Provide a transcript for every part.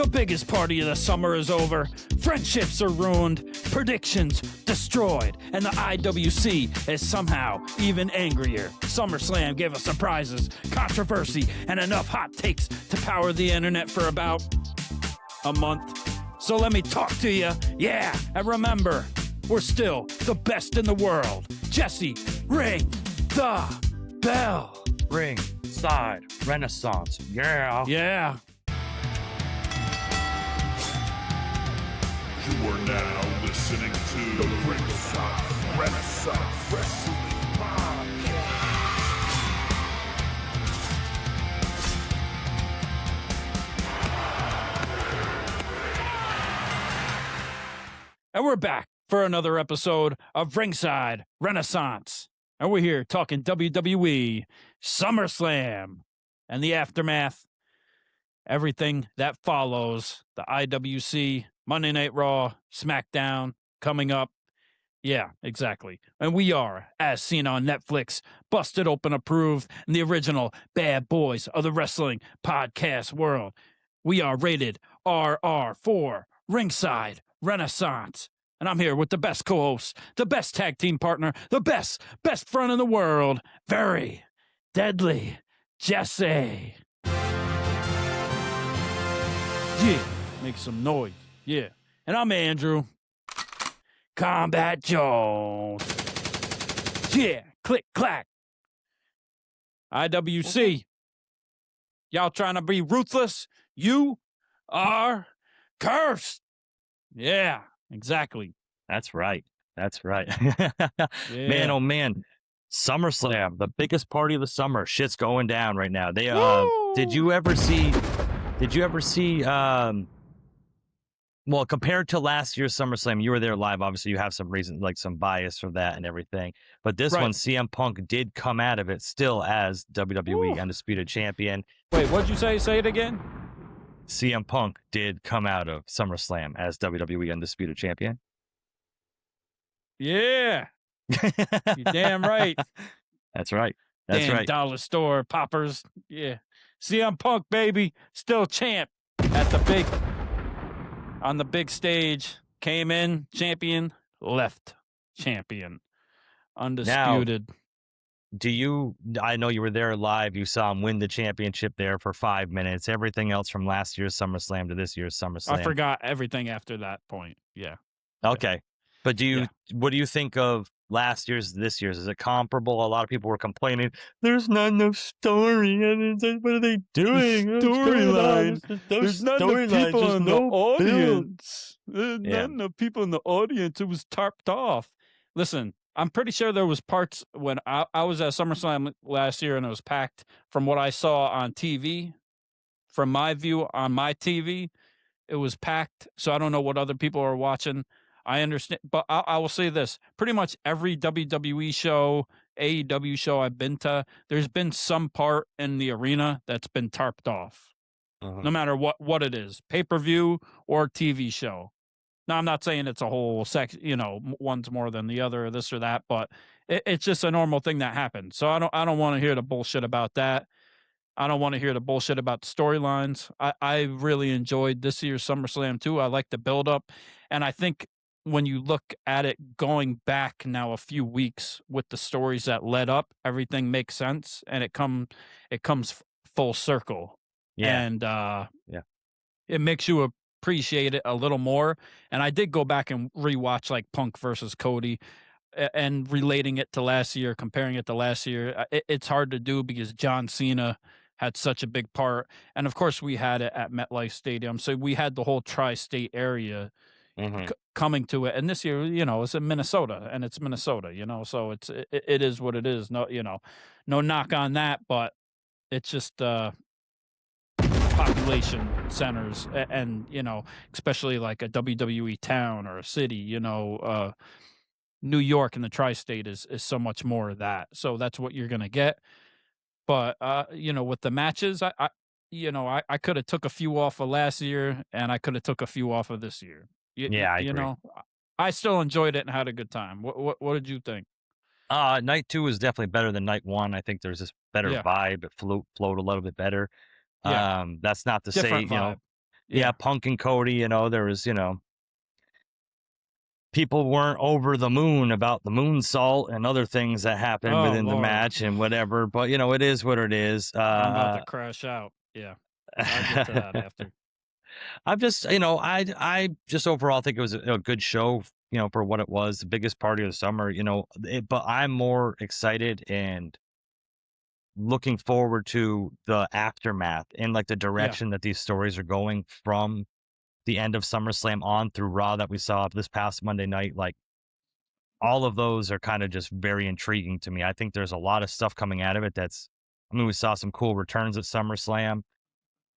The biggest party of the summer is over. Friendships are ruined, predictions destroyed, and the IWC is somehow even angrier. SummerSlam gave us surprises, controversy, and enough hot takes to power the internet for about a month. So let me talk to you. Yeah, and remember, we're still the best in the world. Jesse, ring the bell. Ringside Renaissance. Yeah. Yeah. You are now listening to the Ringside Renaissance Wrestling Podcast. And we're back for another episode of Ringside Renaissance. And we're here talking WWE SummerSlam and the aftermath, everything that follows, the IWC, Monday Night Raw, SmackDown coming up. Yeah, exactly. And we are, as seen on Netflix, Busted Open Approved, and the original bad boys of the wrestling podcast world. We are rated RR for Ringside Renaissance. And I'm here with the best co-host, the best tag team partner, the best friend in the world, very deadly Jesse. Yeah, make some noise. Yeah. And I'm Andrew. Kombat Jones. Yeah, click, clack. IWC. Y'all trying to be ruthless? You are cursed. Yeah, exactly. That's right. That's right. Yeah. Man, oh man. SummerSlam, the biggest party of the summer. Shit's going down right now. They did you ever see well, compared to last year's SummerSlam, you were there live. Obviously, you have some reason, like some bias for that and everything. But this one, CM Punk did come out of it still as WWE Undisputed Champion. Wait, what'd you say? Say it again. CM Punk did come out of SummerSlam as WWE Undisputed Champion. Yeah. You're damn right. That's right. That's damn right. Dollar store poppers. Yeah. CM Punk, baby, still champ on the big stage. Came in champion, left champion, undisputed. Now, I know you were there live. You saw him win the championship there for 5 minutes. Everything else from last year's SummerSlam to this year's SummerSlam. I forgot everything after that point. Yeah. Okay. But what do you think of last year's, this year's? Is it comparable? A lot of people were complaining, there's not enough story. And what are they doing? Storylines. There's not enough people in the audience. Yeah. Not enough people in the audience. It was tarped off. Listen, I'm pretty sure there was parts when I was at SummerSlam last year and it was packed. From what I saw on TV, from my view on my TV, it was packed. So I don't know what other people are watching. I understand, but I will say this. Pretty much every WWE show, AEW show I've been to, there's been some part in the arena that's been tarped off. No matter what it is, pay-per-view or TV show. Now, I'm not saying it's a whole section, one's more than the other or this or that, but it's just a normal thing that happens. So I don't want to hear the bullshit about that. I don't want to hear the bullshit about the storylines. I really enjoyed this year's SummerSlam too. I like the build-up, and I think when you look at it going back now a few weeks with the stories that led up, everything makes sense and it comes full circle. Yeah. And it makes you appreciate it a little more. And I did go back and rewatch like Punk versus Cody and relating it to last year, comparing it to last year. It's hard to do because John Cena had such a big part. And of course we had it at MetLife Stadium. So we had the whole tri-state area coming to it, and this year, it's in Minnesota, and it's Minnesota, so it is what it is. No, no knock on that, but it's just population centers, and especially like a WWE town or a city, New York and the tri-state is so much more of that. So that's what you're gonna get. But with the matches, I could have took a few off of last year, and I could have took a few off of this year. I agree. I still enjoyed it and had a good time. What did you think? Night 2 is definitely better than night 1. I think there's this better vibe. It flowed a little bit better. Yeah. That's not to say, Different vibe. Yeah, Punk and Cody, you know, there was, you know, people weren't over the moon about the moonsault and other things that happened Oh, within the Lord. match and whatever. But, you know, it is what it is. I'm about to crash out. Yeah. I'll get to that after. I'm just, you know, I just overall think it was a good show, you know, for what it was, the biggest party of the summer, you know, but I'm more excited and looking forward to the aftermath and like the direction that these stories are going from the end of SummerSlam on through Raw that we saw this past Monday night. Like all of those are kind of just very intriguing to me. I think there's a lot of stuff coming out of it I mean, we saw some cool returns at SummerSlam,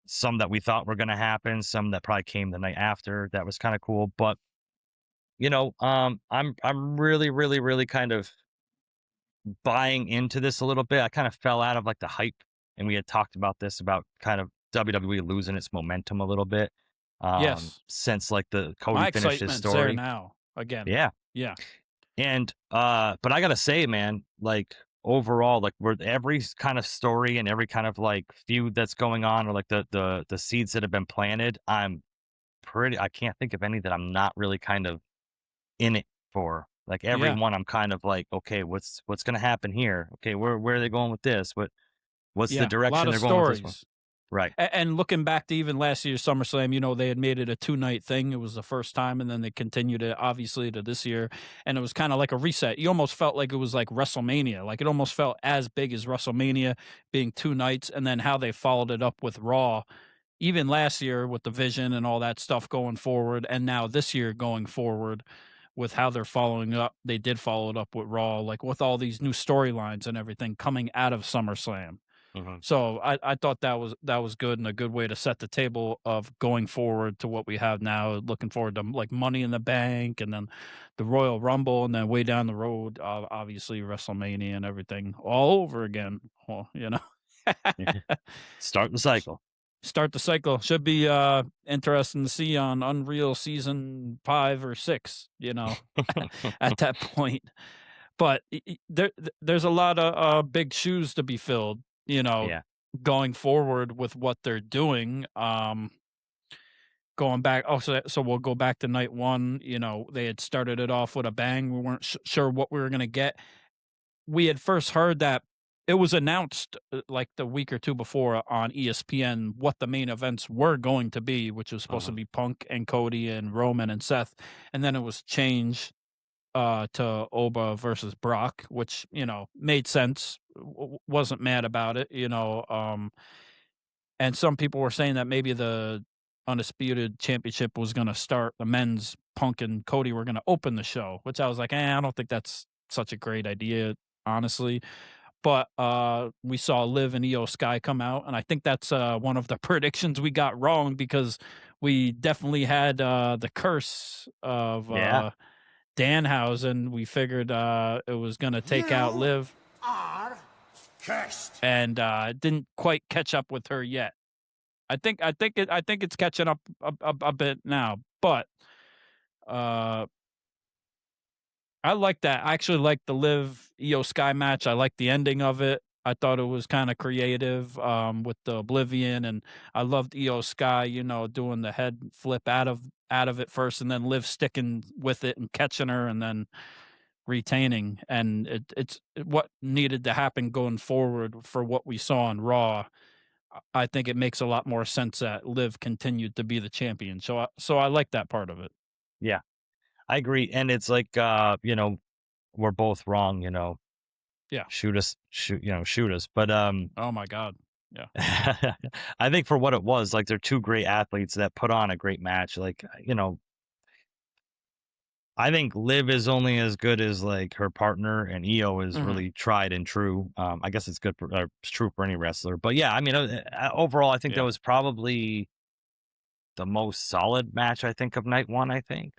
some that we thought were going to happen, some that probably came the night after. That was kind of cool. But, you know, I'm really, really, really kind of buying into this a little bit. I kind of fell out of like the hype, and we had talked about this about kind of WWE losing its momentum a little bit. Yes. Since like the Cody My finished his excitement's story there now again. Yeah. Yeah. And but I gotta say, man, like overall, like where every kind of story and every kind of like feud that's going on, or like the seeds that have been planted, I can't think of any that I'm not really kind of in it for. Like every Yeah. one I'm kind of like, okay, what's gonna happen here? Okay, where are they going with this? What's the A direction lot of they're going with this one? stories. Right. And looking back to even last year's SummerSlam, you know, they had made it a 2-night thing. It was the first time, and then they continued it obviously to this year. And it was kind of like a reset. You almost felt like it was like WrestleMania. Like it almost felt as big as WrestleMania being 2 nights, and then how they followed it up with Raw, even last year with the Vision and all that stuff going forward, and now this year going forward with how they're following up. They did follow it up with Raw, like with all these new storylines and everything coming out of SummerSlam. So I thought that was good, and a good way to set the table of going forward to what we have now. Looking forward to like Money in the Bank, and then the Royal Rumble, and then way down the road, obviously WrestleMania and everything all over again. Well, you know, Start the cycle. Start the cycle. Should be interesting to see on Unreal season 5 or 6. You know, at that point. But there's a lot of big shoes to be filled, you know, going forward with what they're doing. Going back, so we'll go back to night 1. You know, they had started it off with a bang. We weren't sure what we were going to get. We had first heard that it was announced like the week or 2 before on ESPN what the main events were going to be, which was supposed to be Punk and Cody and Roman and Seth. And then it was changed to Oba versus Brock, which, you know, made sense. Wasn't mad about it, you know. And some people were saying that maybe the Undisputed Championship was going to start, the men's Punk and Cody were going to open the show, which I was like, I don't think that's such a great idea, honestly. But we saw Liv and Io Sky come out, and I think that's one of the predictions we got wrong, because we definitely had the curse of Danhausen. We figured it was going to take out Liv, and didn't quite catch up with her yet. I think it's catching up a bit now, but I like that. I actually like the Liv Io Sky match. I like the ending of it. I thought it was kind of creative with the Oblivion, and I loved Io Sky, you know, doing the head flip out of it first, and then Liv sticking with it and catching her, and then retaining. And it's what needed to happen going forward for what we saw on Raw. I think it makes a lot more sense that Liv continued to be the champion. So I like that part of it. Yeah, I agree. And it's like, you know, we're both wrong, you know. Yeah. Shoot us. But oh my God. Yeah. I think for what it was, like they're two great athletes that put on a great match. Like, you know, I think Liv is only as good as like her partner, and Io is really tried and true. I guess it's good for it's true for any wrestler. But yeah, I mean, overall, I think that was probably the most solid match I think of night 1. I think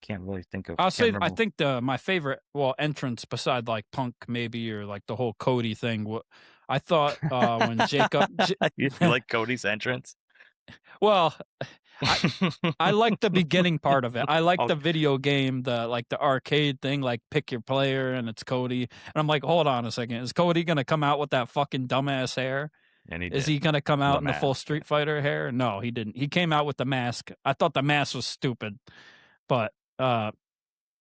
can't really think of. I'll say I think my favorite entrance beside like Punk maybe, or like the whole Cody thing. I thought when Jacob, you like Cody's entrance. Well, I like the beginning part of it. I like the video game, the arcade thing, like pick your player and it's Cody. And I'm like, hold on a second, is Cody gonna come out with that fucking dumbass hair? And he Is did. he going to come out in the full mask, Street Fighter hair? No, he didn't. He came out with the mask. I thought the mask was stupid, but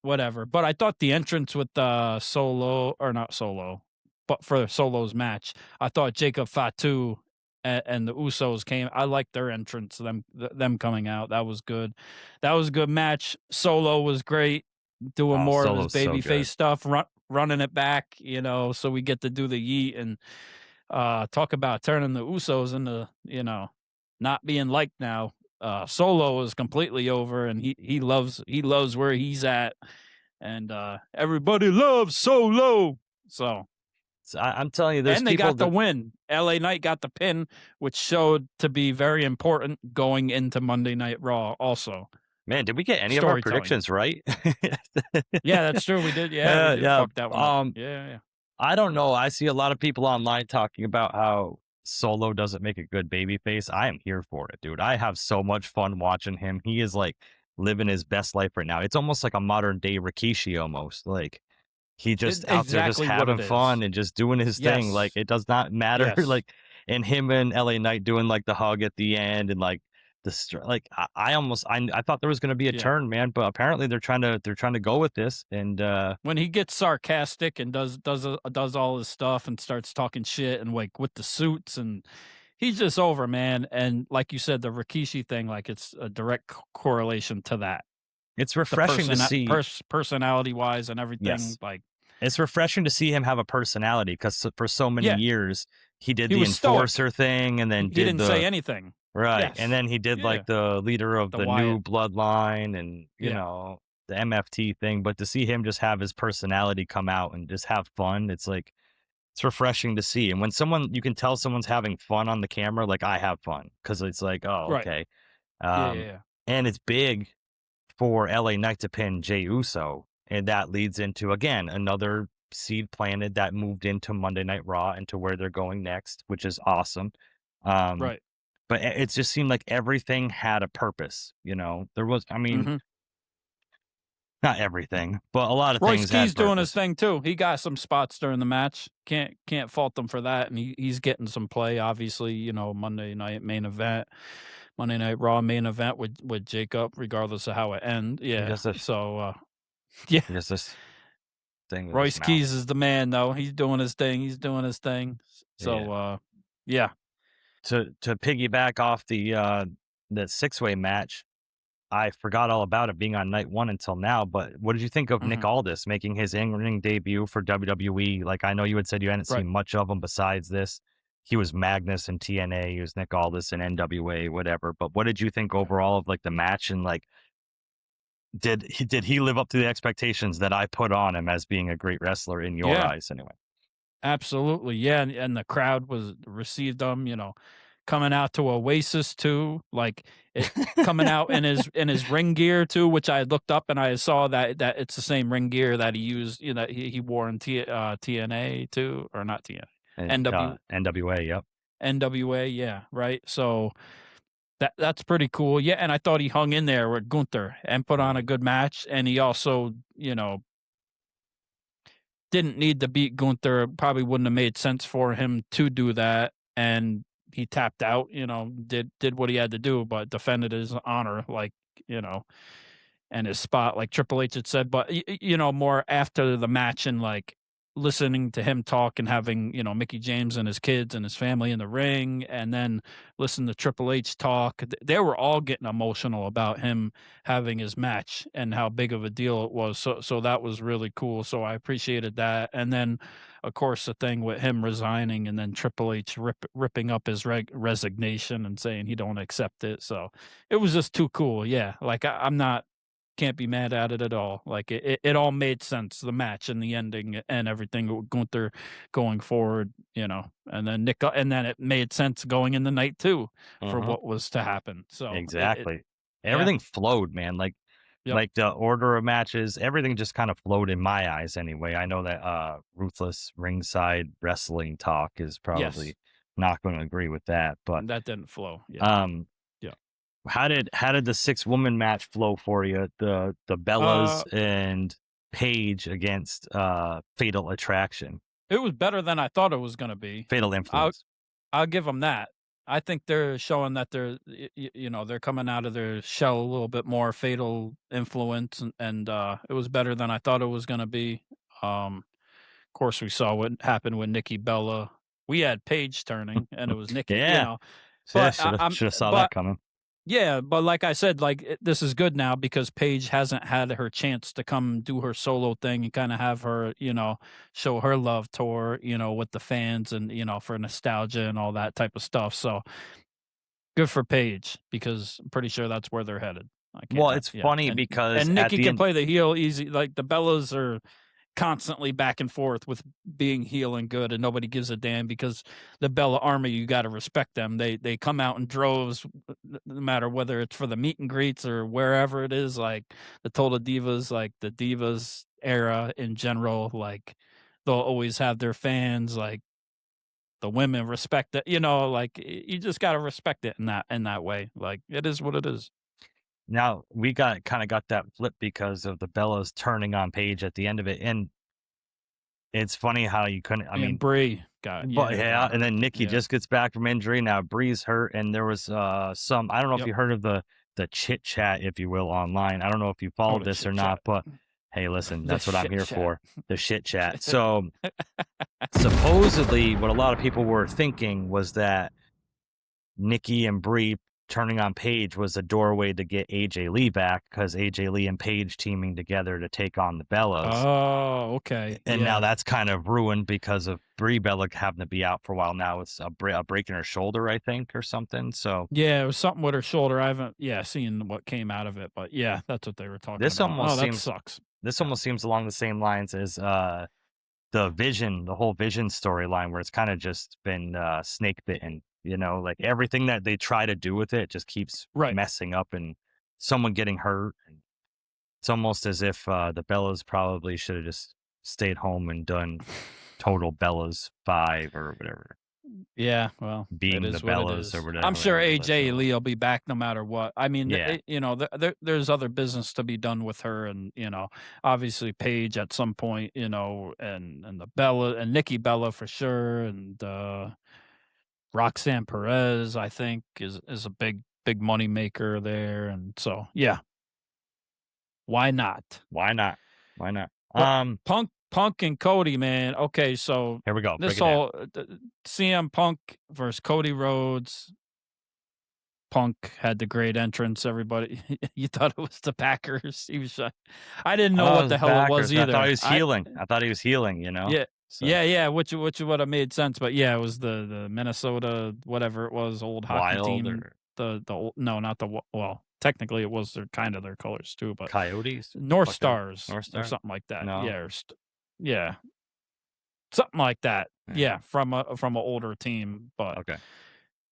whatever. But I thought the entrance with Solo, or not Solo, but for Solo's match, I thought Jacob Fatu and the Usos came. I liked their entrance, them coming out. That was good. That was a good match. Solo was great, doing more of his Solo's so babyface good. stuff, running it back, you know, so we get to do the yeet and talk about turning the Usos into, you know, not being liked now. Solo is completely over, and he loves where he's at, and everybody loves Solo. So I'm telling you, there's and they people got the win. LA Knight got the pin, which showed to be very important going into Monday Night Raw. Also, man, did we get any of our predictions right? Yeah, that's true. We did. Yeah, we did. Yeah. Fuck that one up. Yeah. I don't know. I see a lot of people online talking about how Solo doesn't make a good babyface. I am here for it, dude. I have so much fun watching him. He is like living his best life right now. It's almost like a modern day Rikishi almost. Like he just out there just exactly what having it fun is. and just doing his thing. Like Yes. it does not matter. Yes. Like and him and LA Knight doing like the hug at the end and like I thought there was going to be a Yeah. turn, man, but apparently they're trying to go with this. And when he gets sarcastic and does all his stuff and starts talking shit and like with the suits, and he's just over, man. And like you said, the Rikishi thing, like it's a direct correlation to that. it's refreshing to see Personality wise and everything. Yes. Like it's refreshing to see him have a personality because for so many years he did the was enforcer thing and then he didn't say anything. Right. Yes. And then he did like the leader of the new bloodline and, you know, the MFT thing. But to see him just have his personality come out and just have fun, it's like, it's refreshing to see. And when you can tell someone's having fun on the camera, like I have fun because it's like, oh, Right. okay. Yeah. And it's big for LA Knight to pin Jey Uso. And that leads into, again, another seed planted that moved into Monday Night Raw into where they're going next, which is awesome. Right. But it just seemed like everything had a purpose, you know? There was, I mean, not everything, but a lot of Royce things Key's had doing his purpose. thing too. He got some spots during the match. Can't fault him for that. And he's getting some play, obviously, you know, Monday Night Raw main event with Jacob, regardless of how it ends. Yeah. So yeah. Just this thing. Royce Keys is the man though. He's doing his thing. So yeah. To piggyback off the 6-way match, I forgot all about it being on night one until now, but what did you think of Nick Aldis making his in-ring debut for WWE? Like, I know you had said you hadn't seen much of him besides this. He was Magnus in TNA, he was Nick Aldis in NWA, whatever. But what did you think overall of like the match and like, did he live up to the expectations that I put on him as being a great wrestler in your eyes anyway? Absolutely. Yeah. And the crowd received him, you know, coming out to Oasis too, like coming out in his ring gear too, which I looked up and I saw that it's the same ring gear that he used, you know, he wore in TNA too, or not TNA, NWA. Yep. NWA. Yeah. Right. So that's pretty cool. Yeah. And I thought he hung in there with Gunther and put on a good match. And he also, you know, didn't need to beat Gunther. Probably wouldn't have made sense for him to do that. And he tapped out, you know, did what he had to do, but defended his honor, like, you know, and his spot, like Triple H had said. But, you know, more after the match and like listening to him talk and having, you know, Mickey James and his kids and his family in the ring, and then listen to Triple H talk. They were all getting emotional about him having his match and how big of a deal it was. So that was really cool. So I appreciated that. And then, of course, the thing with him resigning and then Triple H ripping up his resignation and saying he don't accept it. So it was just too cool. Yeah. Like can't be mad at it at all. Like it all made sense, the match and the ending and everything Gunther going forward, you know, and then it made sense going in the night too for what was to happen. So exactly. Everything flowed, man. Like the order of matches, everything just kind of flowed in my eyes anyway. I know that Ruthless Ringside Wrestling Talk is probably not going to agree with that, but that didn't flow. How did the 6-woman match flow for you? The Bellas and Paige against Fatal Attraction. It was better than I thought it was going to be. Fatal Influence. I'll give them that. I think they're showing that they're, they're coming out of their shell a little bit more, Fatal influence, and it was better than I thought it was going to be. Of course, we saw what happened with Nikki Bella. We had Paige turning, and it was Nikki, Yeah. But should have saw but that coming. yeah, but like I said, this is good now because Paige hasn't had her chance to come do her solo thing and kind of have her, show her love tour, with the fans and, for nostalgia and all that type of stuff. So good for Paige because I'm pretty sure that's where they're headed. Well, it's funny because and at Nikki the can end, play the heel easy. Like the Bellas are constantly back and forth with being heel and good, and nobody gives a damn because the Bella Army, you got to respect them. They come out in droves, no matter whether it's for the meet and greets or wherever it is. Like the Total Divas, like the Divas era in general, like they'll always have their fans. Like the women respect it, like you just got to respect it in that way. Like it is what it is. now we got that flip because of the Bellas turning on Paige at the end of it, and it's funny how you couldn't. I mean, Brie got but got and then hurt. Nikki just gets back from injury. Now Bree's hurt, and there was some. I don't know if Yep. you heard of the chit chat, if you will, online. I don't know if you followed this or not, but hey, listen, that's what I'm here for. The shit chat. So supposedly, what a lot of people were thinking was that Nikki and Bree turning on Paige was a doorway to get AJ Lee back because AJ Lee and Paige teaming together to take on the Bellas. Oh, okay. And now that's kind of ruined because of Brie Bella having to be out for a while now. It's a break in her shoulder, I think, or something. So yeah, it was something with her shoulder. I haven't seen what came out of it, but yeah, that's what they were talking this about. almost that seems sucks. This almost seems along the same lines as the whole Vision storyline, where it's kind of just been snake bitten. Like everything that they try to do with it just keeps messing up and someone getting hurt. It's almost as if the Bellas probably should have just stayed home and done Total Bellas 5 or whatever. Yeah, well, being it the is what it Bellas is. or whatever. I'm sure AJ Lee will be back no matter what. I mean, Yeah. there's other business to be done with her, and obviously Paige at some point, and the Bella and Nikki Bella for sure, and Roxanne Perez, I think, is a big money maker there, and so yeah, why not? Why not? But Punk and Cody, man. Okay, so here we go. This whole CM Punk versus Cody Rhodes. Punk had the great entrance. Everybody, you thought it was the Packers. He was. I didn't know what the hell it was either. I thought he was healing. I thought he was healing. Yeah. So. Yeah, which would have made sense, but yeah, it was the Minnesota whatever it was, old hockey team. Or... The no, not the well. Technically, it was their colors too, but Coyotes, North Stars, or something like that. No. Yeah, something like that. Yeah, from an older team, but okay,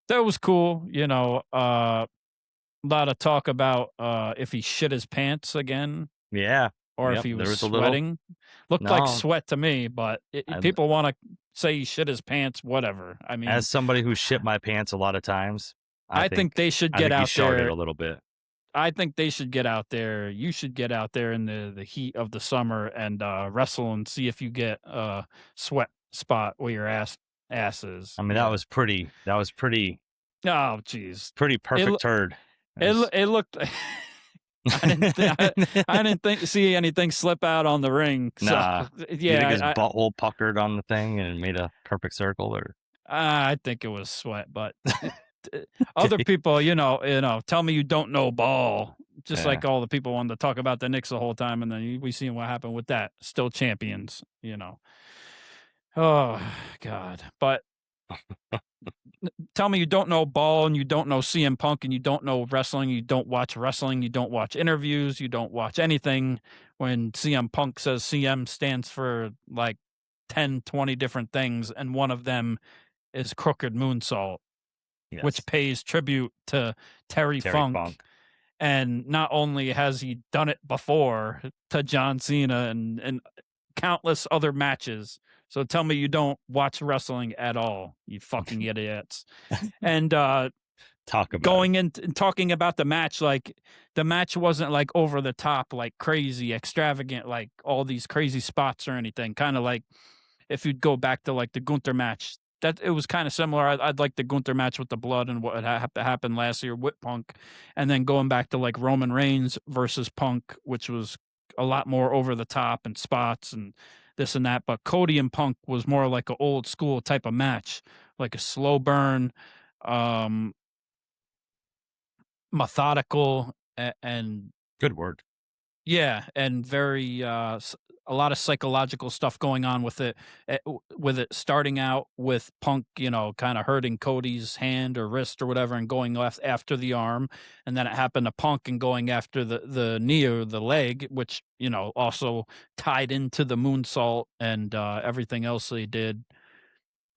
that was cool. A lot of talk about if he shit his pants again. Yeah. Or if he was sweating. Looked like sweat to me, but people want to say he shit his pants, whatever. I mean, as somebody who shit my pants a lot of times, I think they should get out there a little bit. I think they should get out there. You should get out there in the heat of the summer and wrestle and see if you get a sweat spot where your ass is. I mean, that was pretty. Oh, jeez. Pretty perfect turd. It looked. I didn't see anything slip out on the ring. So, nah. Yeah. You think his butthole puckered on the thing and made a perfect circle, or? I think it was sweat, but. Other people, tell me you don't know ball. Just like all the people wanted to talk about the Knicks the whole time, and then we seen what happened with that. Still champions, Oh God! But tell me you don't know ball, and you don't know CM Punk, and you don't know wrestling. You don't watch wrestling. You don't watch interviews. You don't watch anything. When CM Punk says CM stands for like 10, 20 different things, and one of them is crooked moonsault. Yes. Which pays tribute to Terry Funk. And not only has he done it before to John Cena and countless other matches. So tell me you don't watch wrestling at all, you fucking idiots. And talking about the match, like the match wasn't like over the top, like crazy, extravagant, like all these crazy spots or anything. Kind of like if you'd go back to like the Gunther match that it was kind of similar. I'd like the Gunther match with the blood and what had happened last year with Punk, and then going back to like Roman Reigns versus Punk, which was a lot more over the top and spots and this and that. But Cody and Punk was more like an old school type of match, like a slow burn, um, methodical, and Good word. yeah, and very a lot of psychological stuff going on with it. With it starting out with Punk, kind of hurting Cody's hand or wrist or whatever, and going left after the arm, and then it happened to Punk and going after the knee or the leg, which also tied into the moonsault and everything else they did.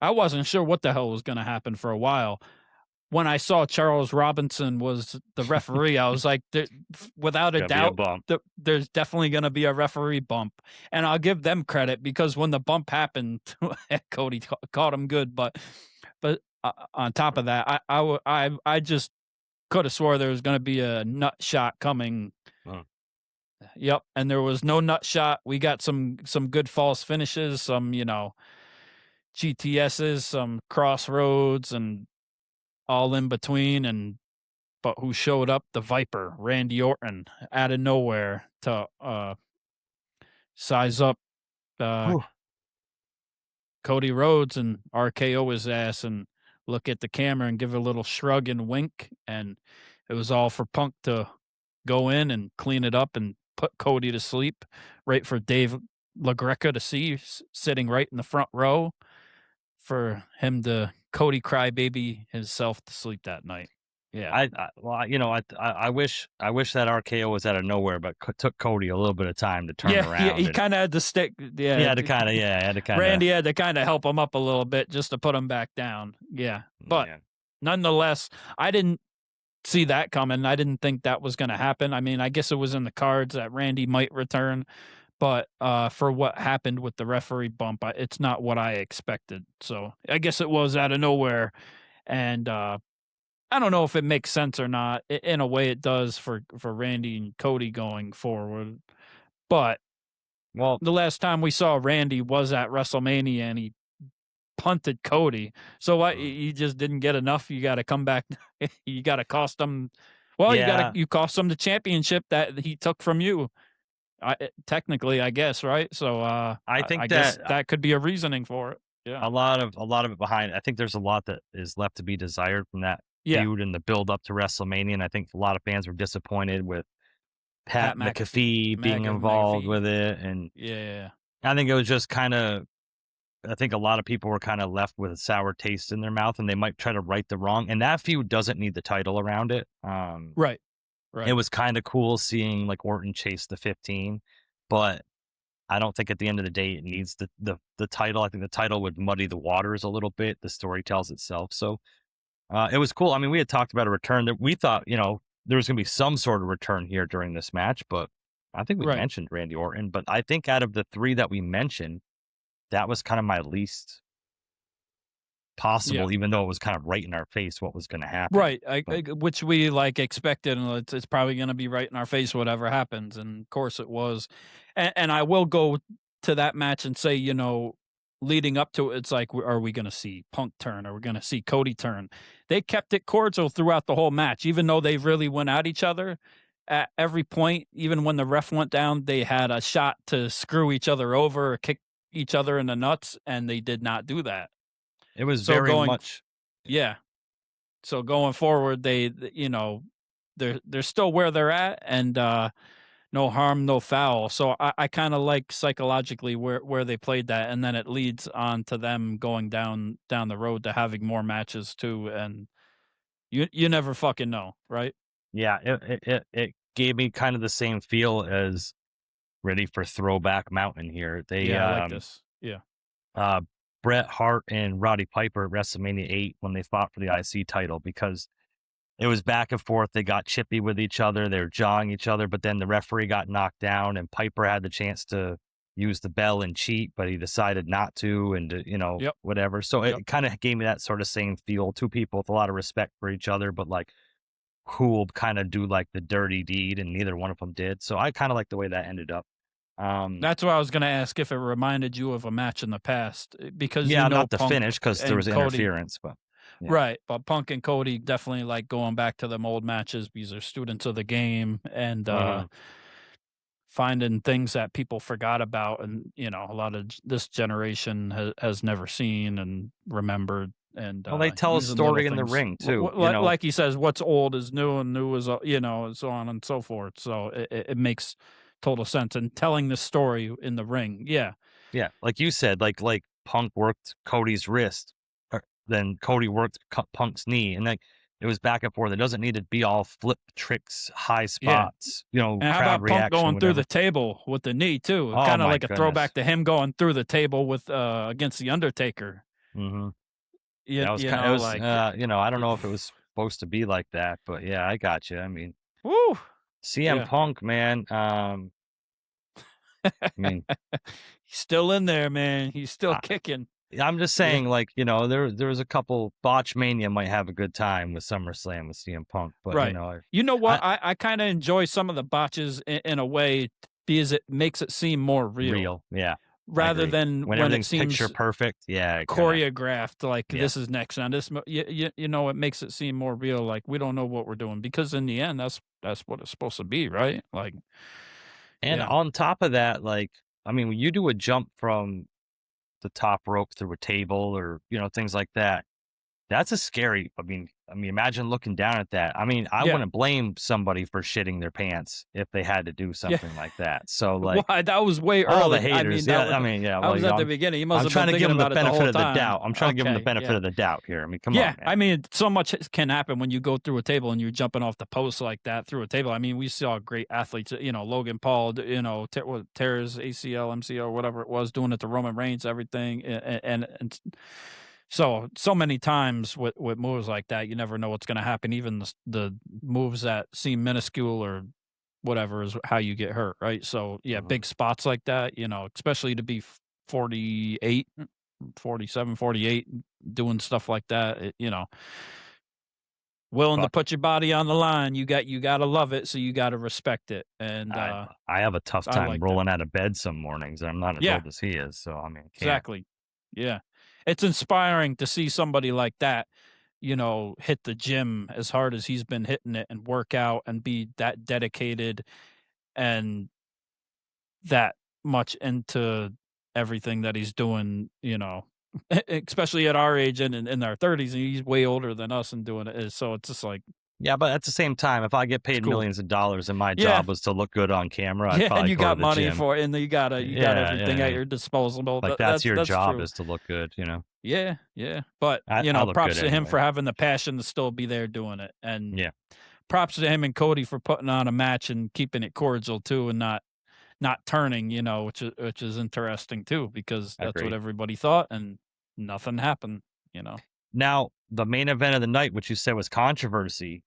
I wasn't sure what the hell was going to happen for a while. When I saw Charles Robinson was the referee, I was like, without a doubt, there's definitely going to be a referee bump. And I'll give them credit because when the bump happened, Cody caught him good. But on top of that, I just could have swore there was going to be a nut shot coming. Oh. Yep. And there was no nut shot. We got some good false finishes, some, GTSs, some crossroads, and all in between. But who showed up? The Viper, Randy Orton, out of nowhere to size up Cody Rhodes and RKO his ass and look at the camera and give a little shrug and wink. And it was all for Punk to go in and clean it up and put Cody to sleep, right for Dave LaGreca to see, sitting right in the front row, for him to Cody crybaby himself to sleep that night. Yeah. I wish that RKO was out of nowhere, but took Cody a little bit of time to turn around. Yeah, he kind of had to stick. Yeah, he had to kind of. Randy had to kind of help him up a little bit just to put him back down. Yeah, but nonetheless, I didn't see that coming. I didn't think that was going to happen. I mean, I guess it was in the cards that Randy might return, but for what happened with the referee bump, it's not what I expected. So I guess it was out of nowhere, and I don't know if it makes sense or not. In a way, it does for Randy and Cody going forward. But the last time we saw Randy was at WrestleMania, and he punted Cody. So what? You just didn't get enough. You got to come back. You got to cost him. Well, you cost him the championship that he took from you. Technically, I guess, right? So I guess that could be a reasoning for it. Yeah, a lot of it behind. I think there's a lot that is left to be desired from that feud and the build up to WrestleMania. And I think a lot of fans were disappointed with Pat McAfee being involved with it. And I think it was just kind of, I think a lot of people were kind of left with a sour taste in their mouth, and they might try to right the wrong. And that feud doesn't need the title around it. Right. It was kind of cool seeing like Orton chase the 15, but I don't think at the end of the day it needs the title. I think the title would muddy the waters a little bit. The story tells itself. So it was cool. I mean, we had talked about a return that we thought, there was going to be some sort of return here during this match, but I think we mentioned Randy Orton. But I think out of the three that we mentioned, that was kind of my least possible, even though it was kind of right in our face what was going to happen. Right. Which we expected, and it's probably going to be right in our face whatever happens. And of course it was. And I will go to that match and say, leading up to it, it's like, are we going to see Punk turn? Are we going to see Cody turn? They kept it cordial throughout the whole match, even though they really went at each other at every point. Even when the ref went down, they had a shot to screw each other over or kick each other in the nuts, and they did not do that. It was very much. Yeah. So going forward, they're still where they're at, and no harm, no foul. So I kind of like psychologically where they played that, and then it leads on to them going down the road to having more matches too. And you never fucking know, right? Yeah, it gave me kind of the same feel as Ready for Throwback Mountain here. I like this. Yeah. Bret Hart and Roddy Piper at WrestleMania 8 when they fought for the IC title, because it was back and forth. They got chippy with each other. They were jawing each other, but then the referee got knocked down, and Piper had the chance to use the bell and cheat, but he decided not to, and whatever. So it kind of gave me that sort of same feel. Two people with a lot of respect for each other, but like who will kind of do like the dirty deed, and neither one of them did. So I kind of like the way that ended up. That's what I was going to ask, if it reminded you of a match in the past, because yeah, not the Punk finish because there and was Cody, interference, but yeah. right? But Punk and Cody definitely like going back to them old matches because they're students of the game and finding things that people forgot about, and a lot of this generation has never seen and remembered. And well, they tell a using little story in the things. ring too. Like he says, what's old is new and new is and so on and so forth. So it makes total sense. And telling the story in the ring, yeah, like you said, like Punk worked Cody's wrist, then Cody worked Punk's knee, and like it was back and forth. It doesn't need to be all flip tricks, high spots, And how crowd about reaction, Punk going through whatever. the table with the knee too? Oh, Kind of my like a throwback to him going through the table with against the Undertaker. Mm-hmm. You It was, like I don't know if it was supposed to be like that, but yeah, I got you. I mean, woo. CM Punk, man. I mean, he's still in there, man. He's still kicking. I'm just saying, like, there was a couple Botch Mania might have a good time with SummerSlam with CM Punk, but right. You know what? I kind of enjoy some of the botches in a way because it makes it seem more real. Yeah. Rather than when everything's it seems picture perfect, choreographed, like this is next on this. It makes it seem more real. Like we don't know what we're doing, because in the end, that's what it's supposed to be, right? Like, and on top of that, like, I mean, when you do a jump from the top rope through a table or things like that, that's a scary. I mean, imagine looking down at that. I mean, I wouldn't blame somebody for shitting their pants if they had to do something like that. So, like, that was way early. All the haters, I was at the beginning. You must I'm trying to give them the benefit of the doubt. I'm trying to give them the Okay, benefit of the doubt here. I mean, come on, man. I mean, so much can happen when you go through a table and you're jumping off the post like that through a table. I mean, we saw great athletes. Logan Paul. Tears ACL, MCL, whatever it was, doing it to Roman Reigns, everything, and so many times with moves like that, you never know what's going to happen. Even the moves that seem minuscule or whatever is how you get hurt, right? So, big spots like that, especially to be 48, 47, 48, doing stuff like that, willing to put your body on the line. You got to love it, so you got to respect it. And I have a tough time rolling out of bed some mornings. I'm not as old as he is, so I mean, exactly. Yeah. It's inspiring to see somebody like that, hit the gym as hard as he's been hitting it and work out and be that dedicated and that much into everything that he's doing, especially at our age and in our 30s. And he's way older than us and doing it. So it's just like, yeah, but at the same time, if I get paid millions of dollars and my job was to look good on camera, I'd probably and you go to got the money gym. for it, and you got everything at your disposal. Like that's your job true. is to look good, Yeah. But props to him for having the passion to still be there doing it, and props to him and Cody for putting on a match and keeping it cordial too, and not turning, which is interesting too, because that's what everybody thought, and nothing happened. Now the main event of the night, which you said was controversy.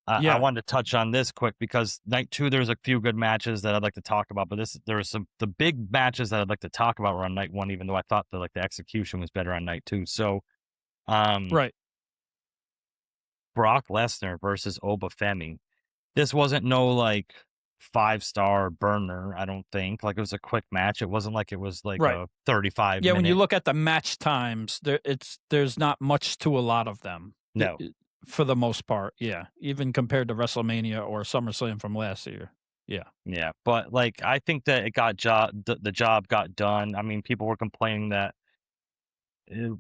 I wanted to touch on this quick because night 2, there's a few good matches that I'd like to talk about, but there were the big matches that I'd like to talk about were on night 1, even though I thought the execution was better on night 2. So, right. Brock Lesnar versus Oba Femi. This wasn't no 5-star burner, I don't think. Like, it was a quick match. It wasn't like it was like a 35 minute. When you look at the match times, there's not much to a lot of them. No. For the most part, even compared to WrestleMania or SummerSlam from last year. Yeah, but I think that it got the job got done. I mean, people were complaining that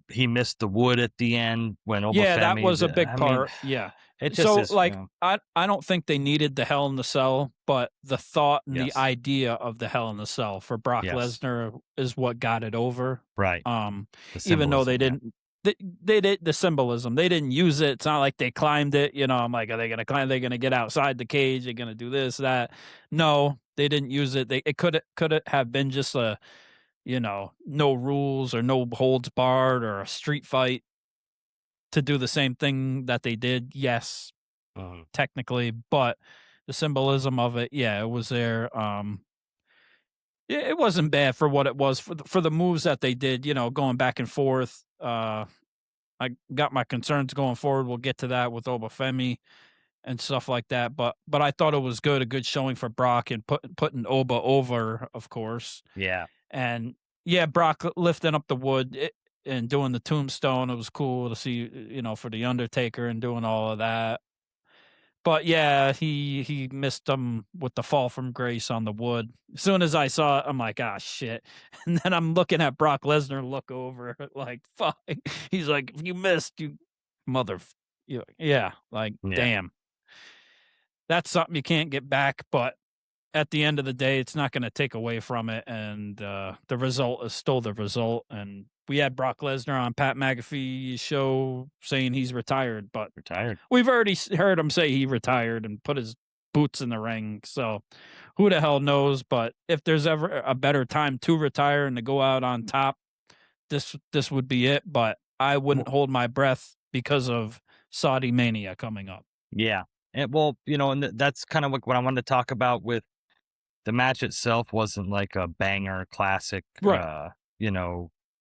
he missed the wood at the end when Oba Femi, that was a big part. It just I don't think they needed the Hell in the Cell, but the thought and the idea of the Hell in the Cell for Brock Lesnar is what got it over. Right. Even though they didn't. They did the symbolism. They didn't use it. It's not like they climbed it. I'm like, are they going to climb? They're going to get outside the cage. They're going to do this, that. No, they didn't use it. It could have been just a, no rules or no holds barred or a street fight to do the same thing that they did. Yes, technically, but the symbolism of it, it was there. It wasn't bad for what it was for the moves that they did, going back and forth. I got my concerns going forward. We'll get to that with Oba Femi. and stuff like that. But I thought it was good, a good showing for Brock and putting Oba over, of course. Yeah. And yeah, Brock lifting up the wood and doing the tombstone. It was cool to see, for the Undertaker and doing all of that. But yeah, he missed him with the fall from grace on the wood. As soon as I saw it, I'm like, ah, shit. And then I'm looking at Brock Lesnar look over, like, fuck. He's like, you missed, you mother. Yeah, like, damn. That's something you can't get back, but at the end of the day, it's not going to take away from it. And the result is still the result. And we had Brock Lesnar on Pat McAfee's show saying he's retired, but we've already heard him say he retired and put his boots in the ring. So who the hell knows? But if there's ever a better time to retire and to go out on top, this would be it. But I wouldn't hold my breath because of Saudi Mania coming up. Yeah. And and that's kind of what I wanted to talk about with the match itself. Wasn't like a banger classic, right.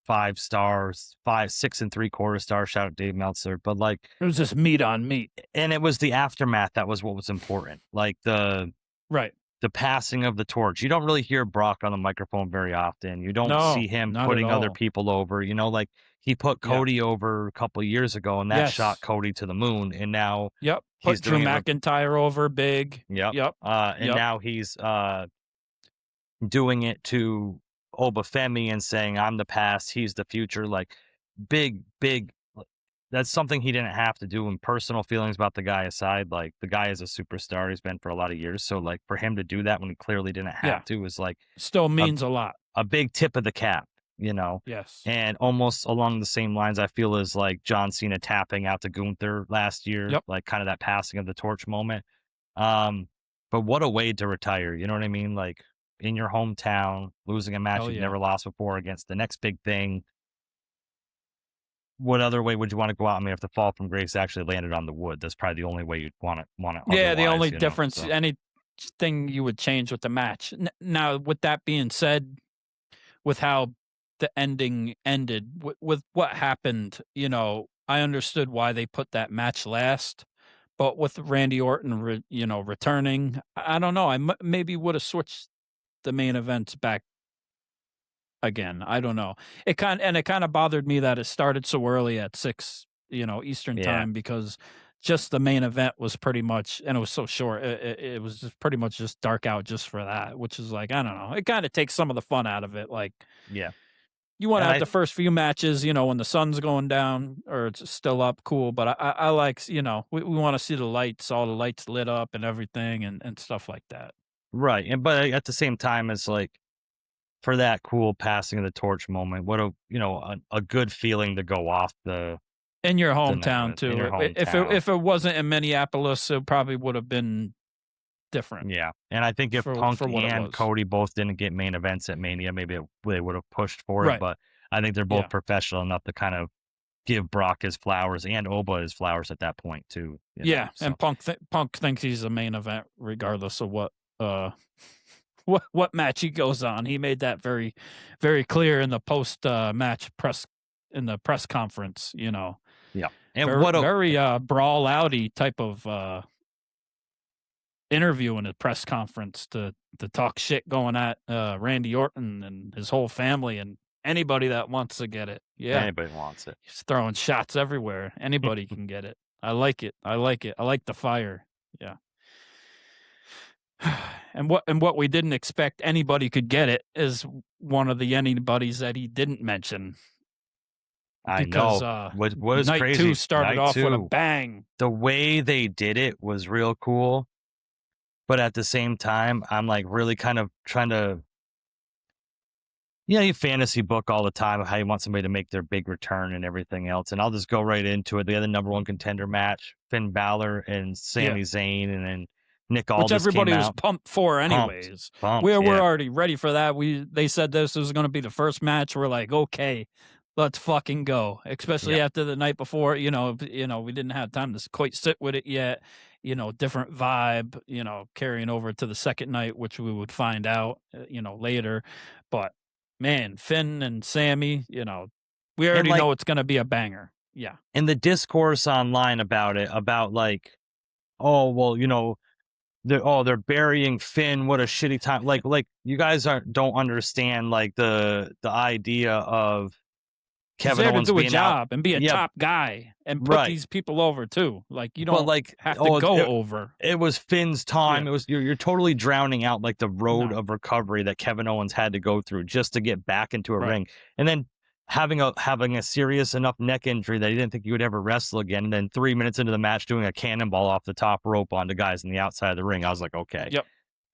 5 stars, 6 3/4 stars. Shout out Dave Meltzer. But like, it was just meat on meat. And it was the aftermath that was what was important. Like the passing of the torch. You don't really hear Brock on the microphone very often. You don't see him putting other people over. Like he put Cody over a couple of years ago, and that shot Cody to the moon. And now he's Drew McIntyre over big. And now he's doing it to Oba Femi and saying, I'm the past, he's the future. Like big. That's something he didn't have to do. And personal feelings about the guy aside, like the guy is a superstar. He's been for a lot of years. So like for him to do that when he clearly didn't have to is like still means a lot. A big tip of the cap, Yes. And almost along the same lines, I feel is like John Cena tapping out to Gunther last year, like kind of that passing of the torch moment. But what a way to retire. You know what I mean? Like in your hometown, losing a match you've never lost before against the next big thing. What other way would you want to go out? I mean, if the fall from grace actually landed on the wood, that's probably the only way you'd want it. Yeah, the only difference, anything you would change with the match. Now, with that being said, with how the ending ended, with what happened, I understood why they put that match last. But with Randy Orton, returning, I don't know. I maybe would have switched the main events back again. I don't know. It kind of bothered me that it started so early at 6, Eastern time, because just the main event was pretty much, and it was so short. It was just pretty much just dark out just for that, which is like, I don't know. It kind of takes some of the fun out of it. Like, you want to have the first few matches, when the sun's going down or it's still up, cool. But I like, we want to see the lights, all the lights lit up and everything and stuff like that. Right. And but at the same time, it's like, for that cool passing of the torch moment, what a good feeling to go off in your hometown too. If it wasn't in Minneapolis, it probably would have been different. Yeah, and I think if Punk and Cody both didn't get main events at Mania, maybe they would have pushed for it. But I think they're both professional enough to kind of give Brock his flowers and Oba his flowers at that point too. And Punk thinks he's the main event regardless of what match he goes on. He made that very, very clear in the post match press conference. And very brawl outy type of interview in a press conference to talk shit going at Randy Orton and his whole family and anybody that wants to get it. Yeah, anybody wants it. He's throwing shots everywhere. Anybody can get it. I like it. I like the fire. Yeah. And what we didn't expect anybody could get it is one of the anybody's that he didn't mention. Because, I know. What was Night crazy? 2 started off with a bang. The way they did it was real cool, but at the same time, I'm like really kind of trying to, you fantasy book all the time of how you want somebody to make their big return and everything else. And I'll just go right into it. The other number 1 contender match, Finn Balor and Sami Zayn, and then Nick Aldis, which everybody was pumped for anyways. We're already ready for that. They said this was going to be the first match. We're like, okay, let's fucking go. Especially after the night before, we didn't have time to quite sit with it yet. Different vibe, carrying over to the second night, which we would find out, later. But man, Finn and Sammy, we already know it's going to be a banger. Yeah. And the discourse online about it, about like oh well, they're burying Finn. What a shitty time. Like you guys don't understand like the idea of He's Kevin there to Owens do a being out. job and be a Yep, top guy and put right. these people over too. Like you But don't like, have to go it, over. it was Finn's time. Yeah. It was you're totally drowning out like the road No. of recovery that Kevin Owens had to go through just to get back into a Right. ring, and then having a serious enough neck injury that he didn't think he would ever wrestle again. And then 3 minutes into the match, doing a cannonball off the top rope onto guys on the outside of the ring. I was like, okay, Yep.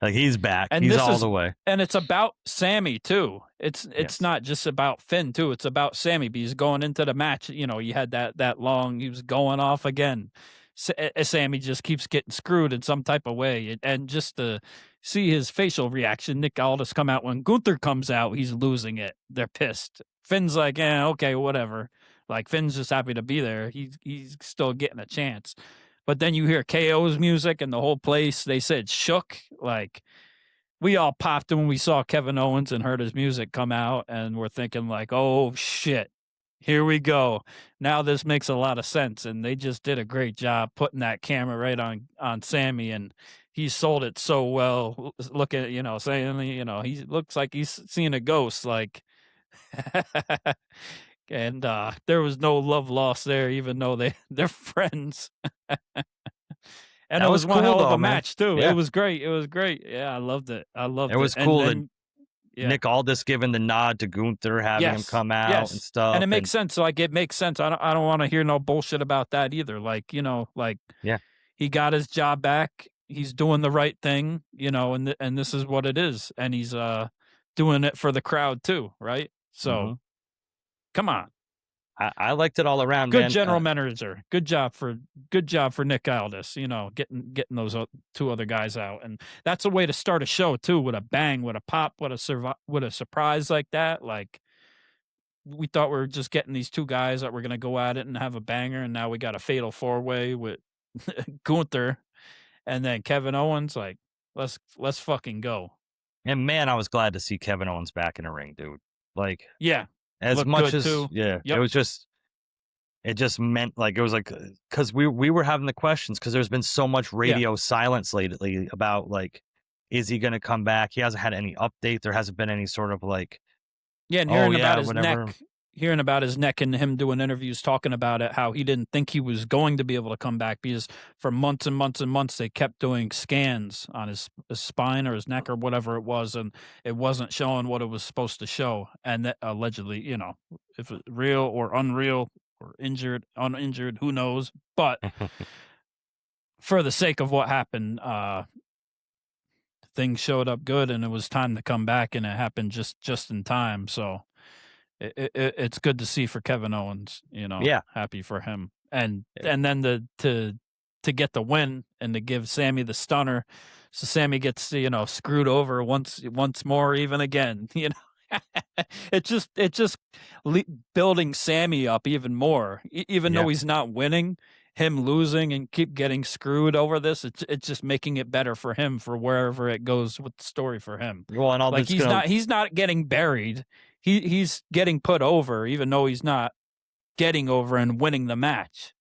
like he's back. And He's this all is the way. and it's about Sammy too. It's Yes. not just about Finn too. It's about Sammy because going into the match, you had that long. He was going off again. Sammy just keeps getting screwed in some type of way, and just to see his facial reaction, Nick Aldis come out when Gunther comes out, he's losing it. They're pissed. Finn's like, okay, whatever. Like Finn's just happy to be there. He's still getting a chance. But then you hear KO's music and the whole place, they said shook. Like we all popped when we saw Kevin Owens and heard his music come out, and we're thinking like, oh shit, here we go. Now this makes a lot of sense. And they just did a great job putting that camera right on Sammy, and he sold it so well. Look at, saying, he looks like he's seeing a ghost. Like, and there was no love lost there, even though they're friends. And That it was was one cool hell of though, a man. match too. Yeah. It was great. It was great. Yeah, I loved it. I loved it. It was And cool then, that Nick Aldis giving the nod to Gunther, having him come out and stuff. And it makes sense. Like it makes sense. I don't want to hear no bullshit about that either. Like, Yeah. he got his job back. He's doing the right thing, and this is what it is. And he's doing it for the crowd too, right? So come on. I liked it all around, Good man. general manager. Good job for Nick Aldis. Getting those two other guys out, and that's a way to start a show too, with a bang, with a pop, with a surprise like that. Like we thought we were just getting these two guys that were going to go at it and have a banger, and now we got a fatal 4-way with Gunther, and then Kevin Owens. Like let's fucking go. And man, I was glad to see Kevin Owens back in the ring, dude. Like, yeah. As much as too. Yeah, yep. it just meant like it was like because we were having the questions because there's been so much radio silence lately about like, is he going to come back? He hasn't had any update. There hasn't been any sort of like, and hearing about his whatever. neck. Hearing about his neck and him doing interviews talking about it, how he didn't think he was going to be able to come back because for months and months and months they kept doing scans on his spine or his neck or whatever it was, and it wasn't showing what it was supposed to show. And that allegedly, if it's real or unreal or injured, uninjured, who knows? But for the sake of what happened, things showed up good, and it was time to come back, and it happened just in time. So. It's good to see for Kevin Owens, happy for him, and then to get the win and to give Sammy the stunner, so Sammy gets screwed over once more, even again. It just building Sammy up even more, even though he's not winning, him losing and keep getting screwed over this. It's just making it better for him for wherever it goes with the story for him. Well, and all like he's not getting buried. He's getting put over, even though he's not getting over and winning the match.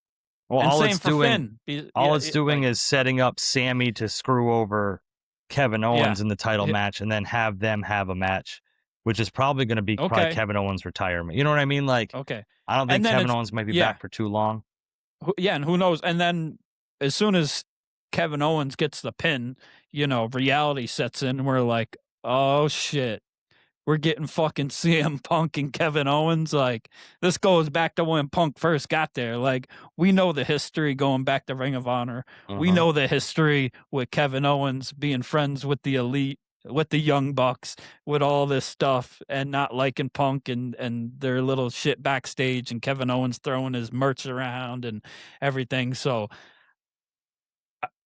Well, and all same it's for doing, Finn. all it's doing is setting up Sammy to screw over Kevin Owens in the title match, and then have them have a match, which is probably going to be probably Kevin Owens' retirement. You know what I mean? Like, I don't think Kevin Owens might be back for too long. Yeah, and who knows? And then as soon as Kevin Owens gets the pin, reality sets in, and we're like, oh shit. We're getting fucking CM Punk and Kevin Owens. Like, this goes back to when Punk first got there. Like, we know the history going back to Ring of Honor. We know the history with Kevin Owens being friends with the Elite, with the Young Bucks, with all this stuff, and not liking Punk and their little shit backstage, and Kevin Owens throwing his merch around and everything. So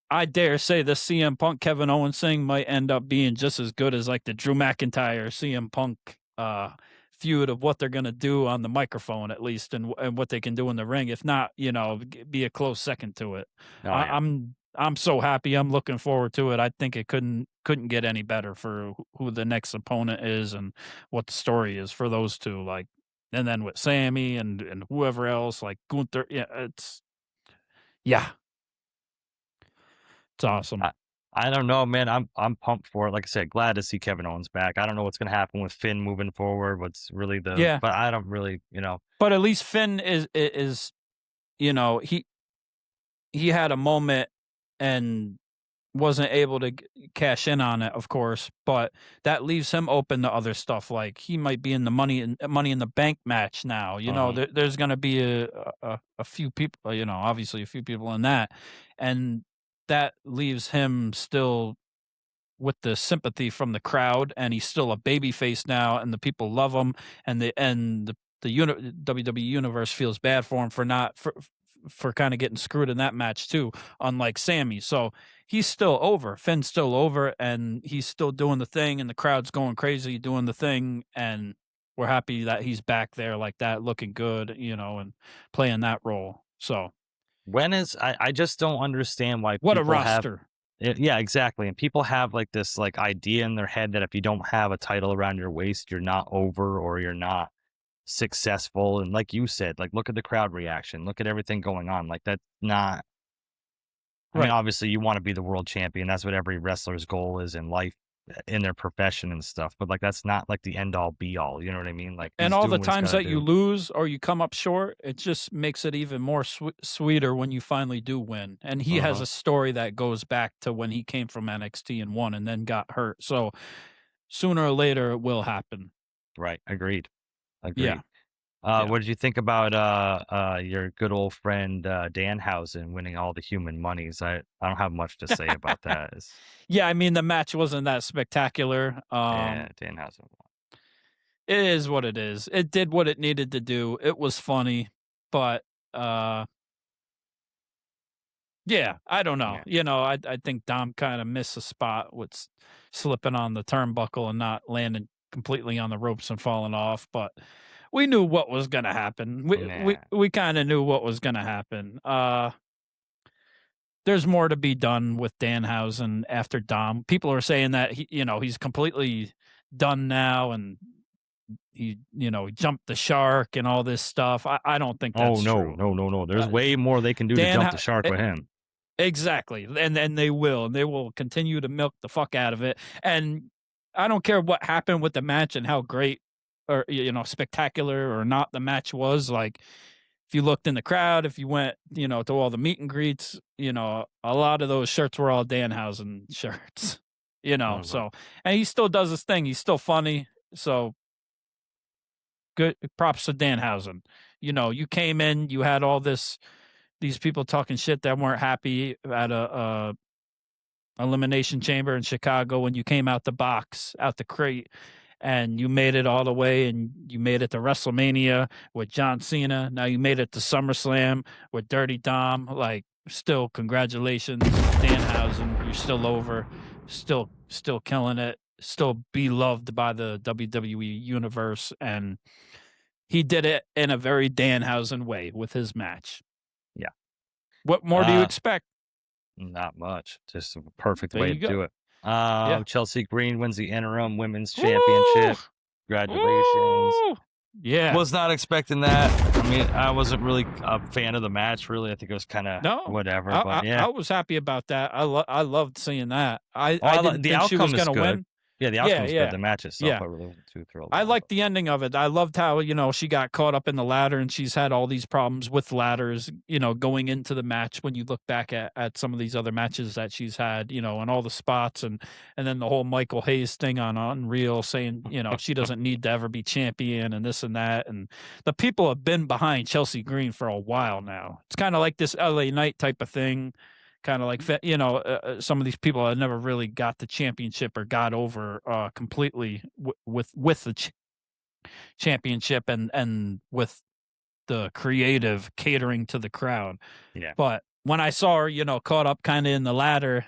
I dare say the CM Punk Kevin Owens thing might end up being just as good as like the Drew McIntyre CM Punk feud of what they're going to do on the microphone, at least, and what they can do in the ring. If not, be a close second to it. I'm so happy. I'm looking forward to it. I think it couldn't get any better for who the next opponent is and what the story is for those two. Like, and then with Sammy and whoever else, like Gunther. Yeah. It's awesome. I don't know, man. I'm pumped for it. Like I said, glad to see Kevin Owens back. I don't know what's gonna happen with Finn moving forward. What's really Yeah, but I don't really, but at least Finn is he had a moment and wasn't able to cash in on it, of course, but that leaves him open to other stuff. Like he might be in the Money in the Bank match now. There's going to be a few people, obviously a few people in that, and that leaves him still with the sympathy from the crowd, and he's still a babyface now, and the people love him, and the WWE universe feels bad for him for kind of getting screwed in that match too, unlike Sammy. So he's still over. Finn's still over, and he's still doing the thing, and the crowd's going crazy doing the thing, and we're happy that he's back there like that, looking good, and playing that role. So I just don't understand why what a people have. roster. Yeah, exactly. And people have like this like idea in their head that if you don't have a title around your waist, you're not over or you're not successful. And like you said, like look at the crowd reaction, look at everything going on. Like that's not. I mean, Right. obviously you want to be the world champion. That's what every wrestler's goal is in life, in their profession and stuff. But like that's not like the end all be all. You know what I mean? Like And he's all doing the what he's times gotta that you do. lose or you come up short, it just makes it even more sweeter when you finally do win. And he has a story that goes back to when he came from NXT and won and then got hurt. So sooner or later it will happen. Right. Agreed. Yeah. What did you think about your good old friend Danhausen winning all the human monies? I don't have much to say about that. Yeah, I mean the match wasn't that spectacular. Yeah, Danhausen won. It is what it is. It did what it needed to do. It was funny, but yeah, I don't know. Yeah. I think Dom kind of missed a spot with slipping on the turnbuckle and not landing completely on the ropes and falling off. But we knew what was going to happen. We kind of knew what was going to happen. There's more to be done with Danhausen after Dom. People are saying that he's completely done now, and he jumped the shark and all this stuff. I don't think that's true. No. There's way more they can do to jump the shark with him. Exactly. And they will continue to milk the fuck out of it. And I don't care what happened with the match and how great or spectacular or not the match was. Like if you looked in the crowd, if you went, to all the meet and greets, a lot of those shirts were all Danhausen shirts. So and he still does his thing. He's still funny. So good props to Danhausen. You came in, you had all these people talking shit that weren't happy at a elimination chamber in Chicago when you came out the box, out the crate, and you made it all the way, and you made it to WrestleMania with John Cena. Now you made it to SummerSlam with Dirty Dom. Like, still, congratulations, Danhausen. You're still over, still killing it, still beloved by the WWE universe, and he did it in a very Danhausen way with his match. Yeah. What more do you expect? Not much. Just a perfect There way you to go. do it. Yeah. Chelsea Green wins the interim women's championship. Congratulations. Woo! Yeah. Was not expecting that. I mean, I wasn't really a fan of the match, really. I think it was kind of whatever. But yeah. I was happy about that. I loved seeing that. I didn't the think she was outcome is going to good. win. Yeah, the outcome is Yeah. good. The match itself, I really wasn't too thrilled. I liked the ending of it. I loved how, she got caught up in the ladder, and she's had all these problems with ladders, going into the match when you look back at some of these other matches that she's had, and all the spots and then the whole Michael Hayes thing on Unreal saying, she doesn't need to ever be champion and this and that. And the people have been behind Chelsea Green for a while now. It's kind of like this LA Knight type of thing. Kind of like, some of these people have never really got the championship or got over completely with the championship and with the creative catering to the crowd. Yeah. But when I saw her, caught up kind of in the ladder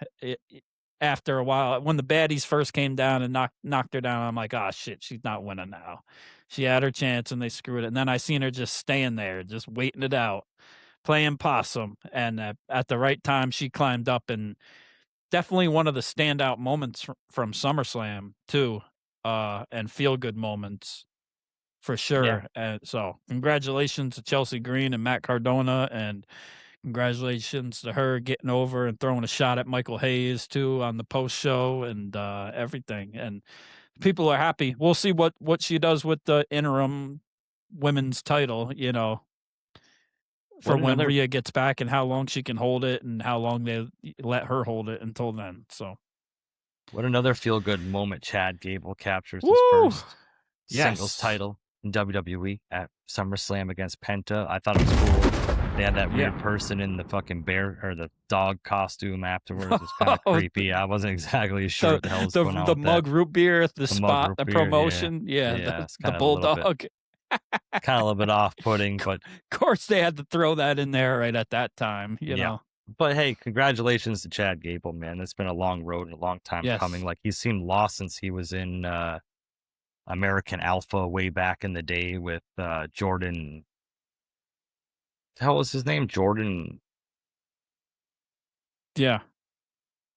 after a while, when the baddies first came down and knocked her down, I'm like, oh shit, she's not winning now. She had her chance and they screwed it. And then I seen her just staying there, just waiting it out, playing possum, and at the right time she climbed up, and definitely one of the standout moments from SummerSlam too, and feel good moments for sure. Yeah. And so congratulations to Chelsea Green and Matt Cardona, and Congratulations to her getting over and throwing a shot at Michael Hayes too on the post show and everything. And people are happy. We'll see what she does with the interim women's title, for when Rhea gets back and how long she can hold it and how long they let her hold it until then. So what another feel good moment. Chad Gable captures his Woo! first singles title in WWE at SummerSlam against Penta. I thought it was cool. They had that weird person in the fucking bear or the dog costume afterwards. It was kind of creepy. I wasn't exactly sure what the hell was going on. The with mug that. root beer, the spot, the promotion. Yeah, the bulldog. Kind of a little bit off-putting, but of course they had to throw that in there right at that time, you know. But hey, congratulations to Chad Gable, man. It's been a long road and a long time coming. Like, he seemed lost since he was in American Alpha way back in the day with Jordan. The hell was his name? Jordan. Yeah.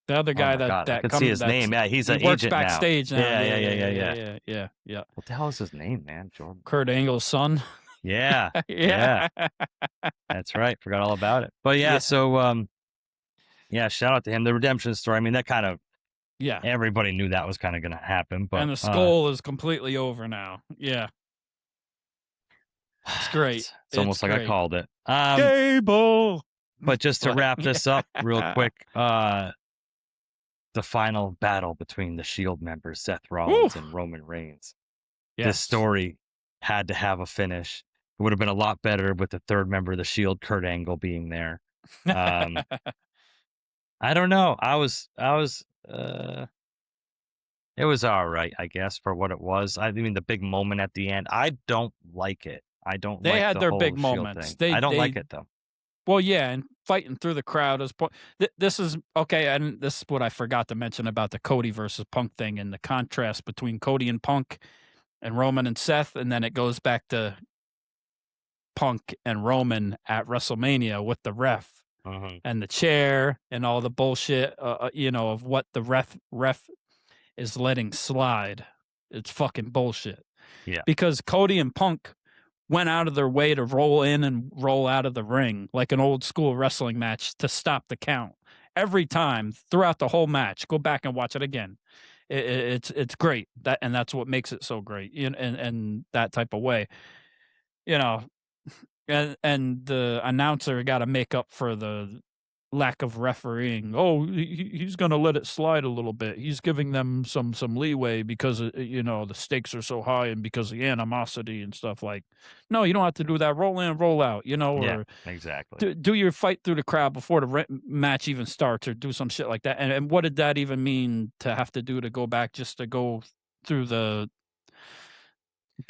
The other guy I could see his name. Yeah, he's an works agent backstage now. Yeah. What the hell is his name, man? Jordan. Kurt Angle's son. Yeah. That's right. Forgot all about it. But so shout out to him. The redemption story. I mean, that kind of everybody knew that was kind of going to happen. But and the skull is completely over now. Yeah. It's great. It's almost like I called it. Gable. But just to wrap this up real quick, the final battle between the Shield members, Seth Rollins and Roman Reigns. Yes. This story had to have a finish. It would have been a lot better with the third member of the Shield, Kurt Angle, being there. I don't know. It was all right, I guess, for what it was. I mean, the big moment at the end, I don't like it. They had their big moments. I don't like it, though. Well, yeah, and fighting through the crowd is this is okay, and this is what I forgot to mention about the Cody versus Punk thing and the contrast between Cody and Punk and Roman and Seth, and then it goes back to Punk and Roman at WrestleMania with the ref and the chair and all the bullshit, of what the ref is letting slide. It's fucking bullshit. Yeah, because Cody and Punk went out of their way to roll in and roll out of the ring like an old school wrestling match to stop the count every time throughout the whole match. Go back and watch it again. It's great. That's what makes it so great. And that type of way, and the announcer got to make up for the lack of refereeing. Oh, he's going to let it slide a little bit. He's giving them some leeway because the stakes are so high and because of the animosity and stuff. Like, no, you don't have to do that. Roll in, roll out. Or exactly. Do your fight through the crowd before the match even starts, or do some shit like that. And what did that even mean to have to do to go back just to go through the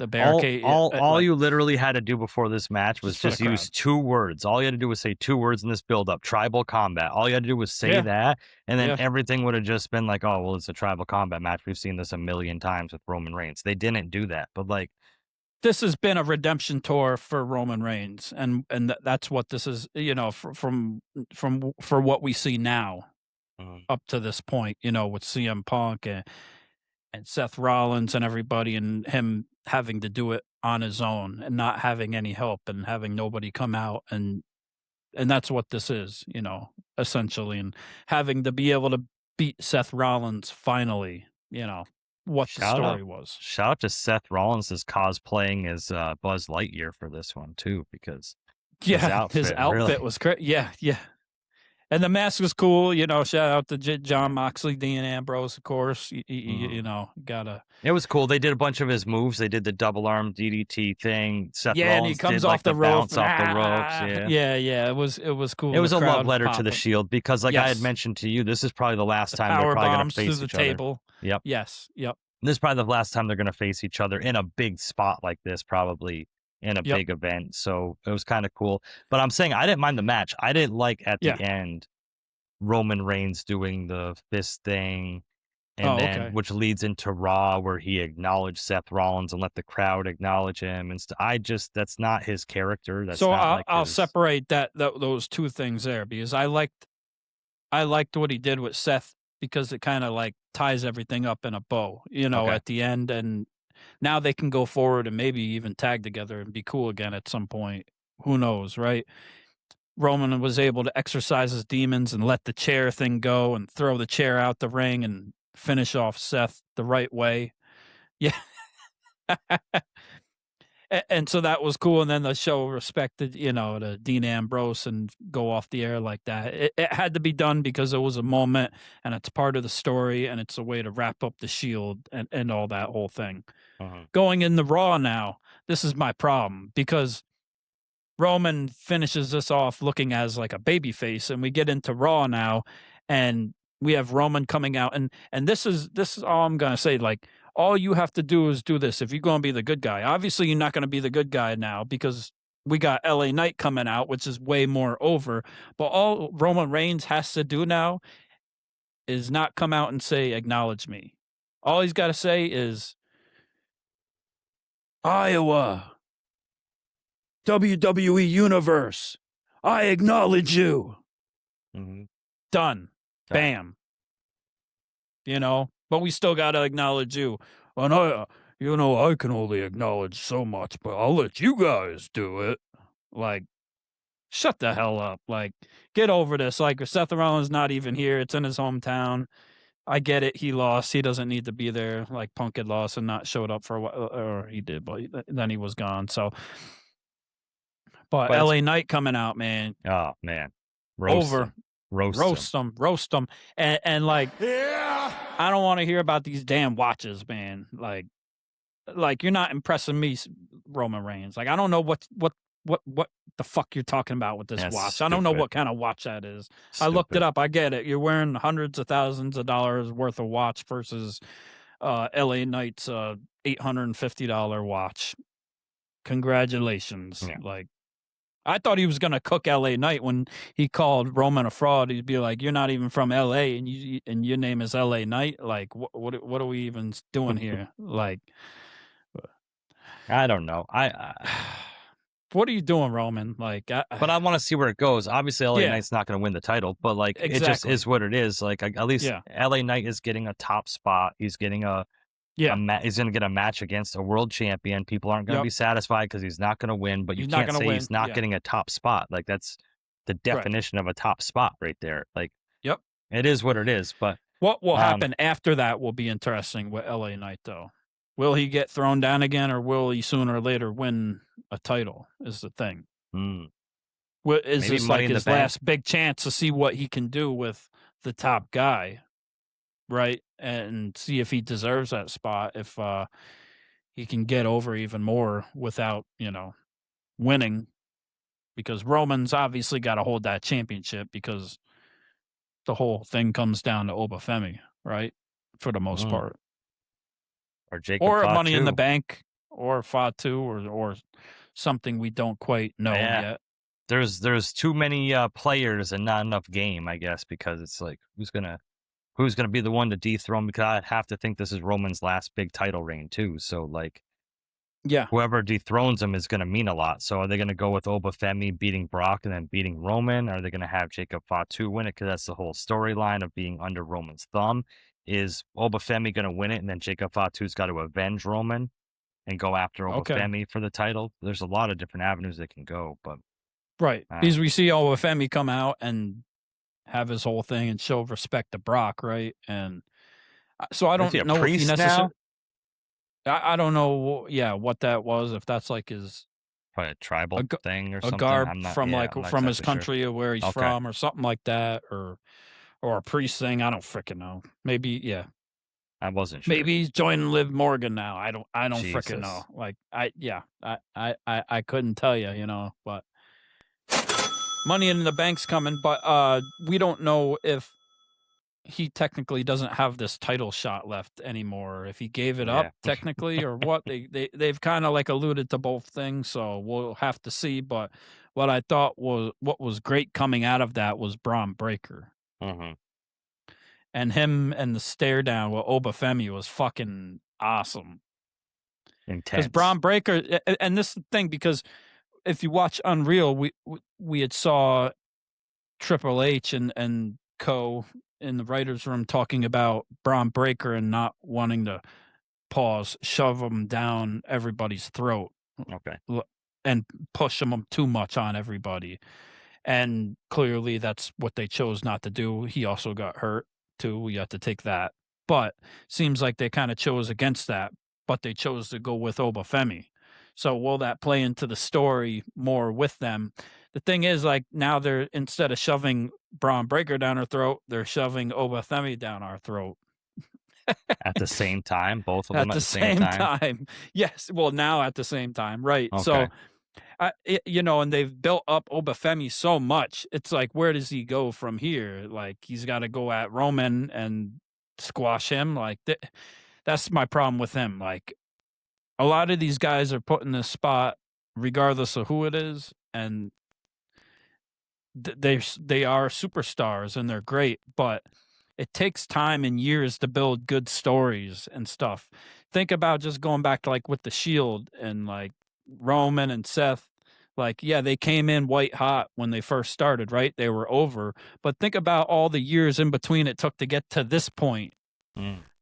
barricade? All you literally had to do before this match was just use 2 words. All you had to do was say 2 words in this build-up: tribal combat. All you had to do was say that, and then everything would have just been like, oh, well, it's a tribal combat match. We've seen this a million times with Roman Reigns. They didn't do that, but like, this has been a redemption tour for Roman Reigns, and that's what this is. For what we see now up to this point, with CM Punk and Seth Rollins and everybody, and him having to do it on his own and not having any help and having nobody come out, and that's what this is, essentially, and having to be able to beat Seth Rollins finally, what the story was. Shout out to Seth Rollins cosplaying as Buzz Lightyear for this one too, because his outfit was great. Yeah. And the mask was cool, shout out to John Moxley, Dean Ambrose, of course. Gotta. It was cool. They did a bunch of his moves. They did the double arm DDT thing. Seth Rollins and he comes did, off the rope. Bounce off the ropes. Yeah. It was cool. It was a love letter to the Shield because, like I had mentioned to you, this is probably the last time they're probably going to face each other. Table. Yep. Yes. Yep. This is probably the last time they're going to face each other in a big spot like this, probably in a big event. So it was kind of cool. But I'm saying I didn't mind the match. I didn't like at the end Roman Reigns doing the fist thing, and which leads into Raw where he acknowledged Seth Rollins and let the crowd acknowledge him, and that's not his character. That's so not I'll separate those 2 things there, because I liked what he did with Seth, because it kind of like ties everything up in a bow, at the end, and now they can go forward and maybe even tag together and be cool again at some point. Who knows, right? Roman was able to exercise his demons and let the chair thing go and throw the chair out the ring and finish off Seth the right way. Yeah. And so that was cool. And then the show respected, the Dean Ambrose and go off the air like that. It had to be done because it was a moment and it's part of the story and it's a way to wrap up the Shield and all that whole thing. Going in the Raw now, this is my problem because Roman finishes this off looking as like a babyface, and we get into Raw now, and we have Roman coming out, and this is all I'm gonna say. Like, all you have to do is do this if you're gonna be the good guy. Obviously, you're not gonna be the good guy now because we got LA Knight coming out, which is way more over. But all Roman Reigns has to do now is not come out and say, "Acknowledge me." All he's got to say is, "Iowa. WWE Universe, I acknowledge you." Done. Bam. But we still got to acknowledge you. And I can only acknowledge so much, but I'll let you guys do it. Like, shut the hell up. Like, get over this. Like, Seth Rollins not even here. It's in his hometown. I get it. He lost. He doesn't need to be there. Like, Punk had lost and not showed up for a while. Or he did, but then he was gone. So... But LA Knight coming out, man. Oh, man. Roast them. And like, Yeah. I don't want to hear about these damn watches, man. Like you're not impressing me, Roman Reigns. Like, I don't know what the fuck you're talking about with this watch. Stupid. I don't know what kind of watch that is. Stupid. I looked it up. I get it. You're wearing hundreds of thousands of dollars worth of watch versus LA Knight's $850 watch. Congratulations. Yeah. Like, I thought he was going to cook LA Knight when he called Roman a fraud. He'd be like, "You're not even from LA and your name is LA Knight." Like, what are we even doing here? Like, I don't know. What are you doing, Roman? Like, but I want to see where it goes. Obviously, LA Knight's not going to win the title, but like, It just is what it is. Like, at least LA Knight is getting a top spot. He's getting he's going to get a match against a world champion. People aren't going to be satisfied because he's not going to win, but you can't say he's not getting a top spot. Like, that's the definition of a top spot right there. Like, it is what it is. But what will happen after that will be interesting with LA Knight, though. Will he get thrown down again, or will he sooner or later win a title? Is the thing. Is this like his last big chance to see what he can do with the top guy? Right, and see if he deserves that spot, if he can get over even more without, winning, because Roman's obviously got to hold that championship because the whole thing comes down to Oba Femi, right, for the most part. Or Jacob or Fatu. Money in the Bank, or Fatu, or something we don't quite know yet. There's too many players and not enough game, I guess, because it's like, who's gonna be the one to dethrone? Because I have to think this is Roman's last big title reign too. So like, whoever dethrones him is going to mean a lot. So are they going to go with Oba Femi beating Brock and then beating Roman? Are they going to have Jacob Fatu win it? Because that's the whole storyline of being under Roman's thumb. Is Oba Femi going to win it, and then Jacob Fatu's got to avenge Roman and go after Oba Femi for the title? There's a lot of different avenues that can go, but because we see Oba Femi come out and have his whole thing and show respect to Brock, right? And so I don't know if he necessarily. I don't know, what that was. If that's like his probably a tribal thing or something. A garb from his country or where he's from, or something like that, or a priest thing. I don't freaking know. Maybe I wasn't sure. Maybe he's joining Liv Morgan now. I don't freaking know. Like I couldn't tell you, but Money in the Bank's coming, but we don't know if he technically doesn't have this title shot left anymore, if he gave it up technically or what. They've kind of like alluded to both things, so we'll have to see. But what I thought what was great coming out of that was Braun Breaker. And him and the stare down with Oba Femi was fucking awesome. Intense. Because Braun Breaker, and this is the thing, because if you watch Unreal, we had saw Triple H and co in the writer's room talking about Braun Breaker and not wanting to shove him down everybody's throat. Okay. And push him too much on everybody. And clearly that's what they chose not to do. He also got hurt too. You have to take that. But seems like they kind of chose against that, but they chose to go with Oba Femi. So will that play into the story more with them? The thing is, like, now they're, instead of shoving Braun Breaker down our throat, they're shoving Oba Femi down our throat. At the same time, both of them at the same time. Yes. Well, now at the same time. Right. Okay. So, and they've built up Oba Femi so much. It's like, where does he go from here? Like, he's got to go at Roman and squash him. Like, that's my problem with him. Like, a lot of these guys are put in this spot regardless of who it is, and they are superstars and they're great, but it takes time and years to build good stories and stuff. Think about just going back to, like, with the Shield and, like, Roman and Seth. Like, yeah, they came in white hot when they first started, right? They were over. But think about all the years in between it took to get to this point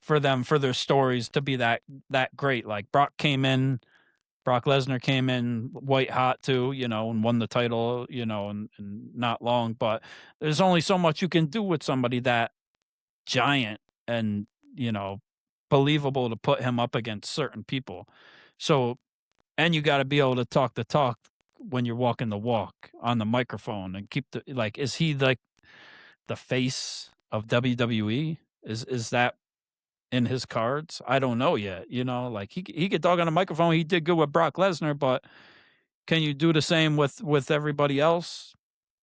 for them, for their stories to be that great. Like, Brock Lesnar came in white hot too, and won the title, and not long. But there's only so much you can do with somebody that giant and, believable to put him up against certain people. So, and you got to be able to talk the talk when you're walking the walk on the microphone and keep is he like the face of WWE? Is that in his cards? I don't know yet. Like, he could talk on a microphone. He did good with Brock Lesnar, but can you do the same with everybody else?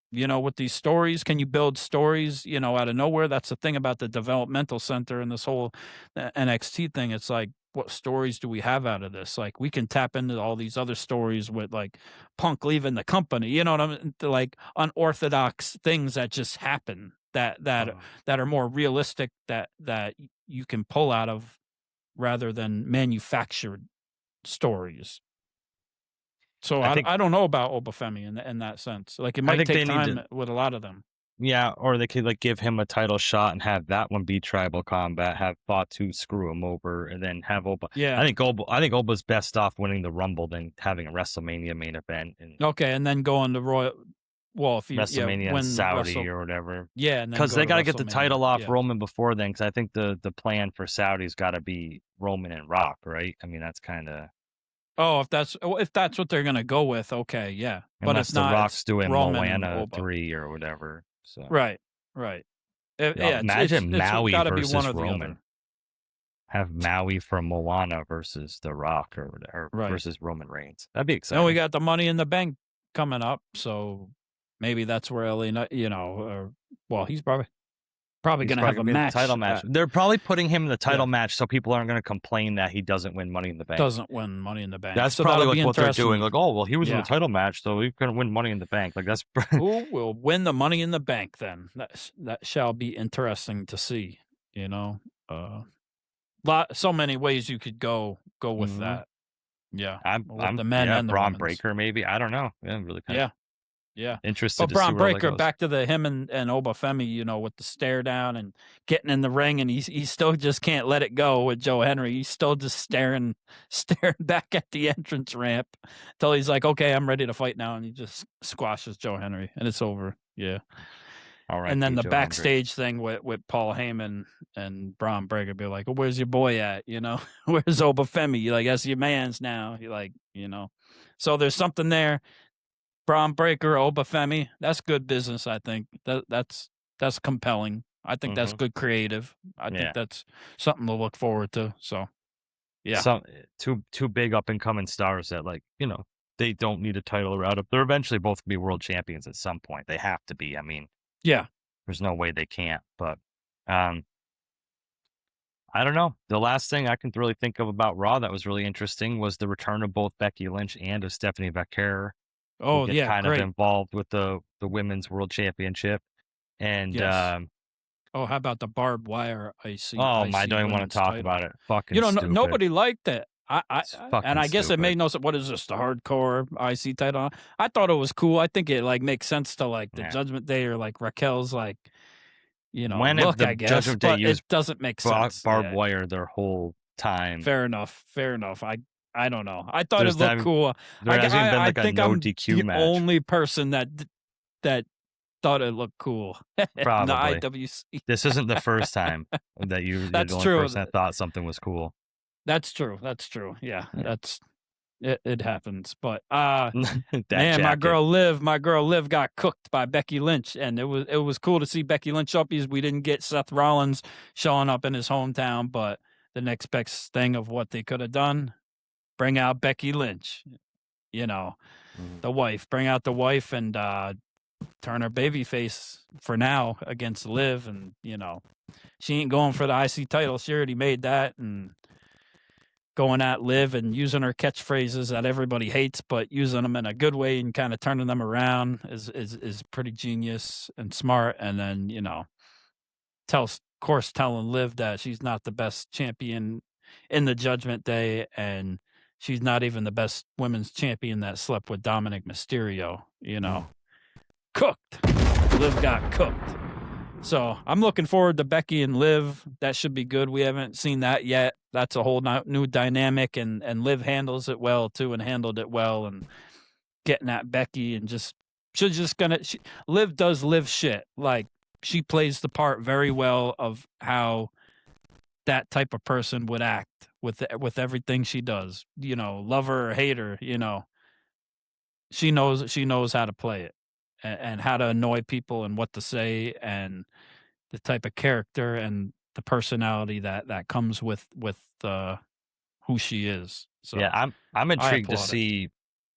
With these stories, can you build stories, out of nowhere? That's the thing about the developmental center and this whole NXT thing. It's like, what stories do we have out of this? Like, we can tap into all these other stories with, like, Punk leaving the company, you know what I mean? Like, unorthodox things that just happen that are more realistic, that you can pull out of, rather than manufactured stories. So I don't know about Oba Femi in that sense. Like, it might take time with a lot of them. Yeah, or they could, like, give him a title shot and have that one be Tribal Combat, have Fatu screw him over, and then have Oba. Yeah, I think Oba's best off winning the Rumble than having a WrestleMania main event. And then going to Royal. Well, if you WrestleMania win Saudi or whatever. Yeah, because they got to get the title off Roman before then. Because I think the plan for Saudi's got to be Roman and Rock, right? I mean, that's kind of. Oh, if that's what they're gonna go with, okay, yeah. Unless but if not, Rock's doing Moana 3 3 or whatever. So right. Imagine Maui versus versus Roman. Have Maui from Moana versus The Rock or versus Roman Reigns. That'd be exciting. And we got the Money in the Bank coming up, so maybe that's where LA, he's probably going to have a match. Title match. They're probably putting him in the title match so people aren't going to complain that he doesn't win Money in the Bank. Doesn't win Money in the Bank. That's probably like what they're doing. Like, oh, well, he was in the title match, so he's going to win Money in the Bank. Like, that's who will win the Money in the Bank then? That shall be interesting to see. So many ways you could go with that. Yeah, I'm the men and the Braun women's. Breaker maybe. I don't know. Yeah, really kind of. Yeah. Interested. But Braun Breaker, back to him and Oba Femi, with the stare down and getting in the ring, and he still just can't let it go with Joe Henry. He's still just staring back at the entrance ramp until he's like, okay, I'm ready to fight now. And he just squashes Joe Henry and it's over. Yeah. All right. And then the backstage thing with Paul Heyman and Braun Breaker be like, well, where's your boy at? Where's Oba Femi? You're like, that's your man's now. You're like, so there's something there. Braun Breaker, Oba Femi, that's good business, I think. That's compelling. I think that's good creative. I think that's something to look forward to. So, yeah. Two big up-and-coming stars that, like, they don't need a title route up. They're eventually both going to be world champions at some point. They have to be. I mean, yeah. There's no way they can't. But I don't know. The last thing I can really think of about Raw that was really interesting was the return of both Becky Lynch and of Stephanie Becker. Oh, yeah, kind great. of involved with the women's world championship, and yes. How about the barbed wire IC? I don't even want to talk about it. Fucking stupid. Nobody liked it. I guess it made no sense. What is this? The hardcore IC title? I thought it was cool. I think it makes sense to the Judgment Day or Raquel's look. I guess, Judgment Day but it doesn't make sense. Barbed wire their whole time. Fair enough. I don't know. I thought it looked cool. There hasn't been I a think no I'm DQ the match. only person that that thought it looked cool. In the Probably. IWC. This isn't the first time that you're the That's only true. person that thought something was cool. That's true. That's true. Yeah, Yeah. it happens. But That man, my jacket. girl Liv got cooked by Becky Lynch, and it was cool to see Becky Lynch up because we didn't get Seth Rollins showing up in his hometown. But the next best thing of what they could have done, bring out Becky Lynch, the wife, bring out the wife, and turn her babyface for now against Liv, and she ain't going for the IC title. She already made that, and going at Liv and using her catchphrases that everybody hates, but using them in a good way and kind of turning them around is pretty genius and smart. And then telling Liv that she's not the best champion in the Judgment Day, and she's not even the best women's champion that slept with Dominic Mysterio. Cooked. Liv got cooked. So I'm looking forward to Becky and Liv. That should be good. We haven't seen that yet. That's a whole new dynamic, and Liv handles it well too, and handled it well, and getting at Becky, and Liv does Liv shit. Like, she plays the part very well of how that type of person would act with everything she does. Love her or hate her. She knows how to play it. And how to annoy people and what to say, and the type of character and the personality that comes with who she is. So yeah, I'm intrigued to applaud it. see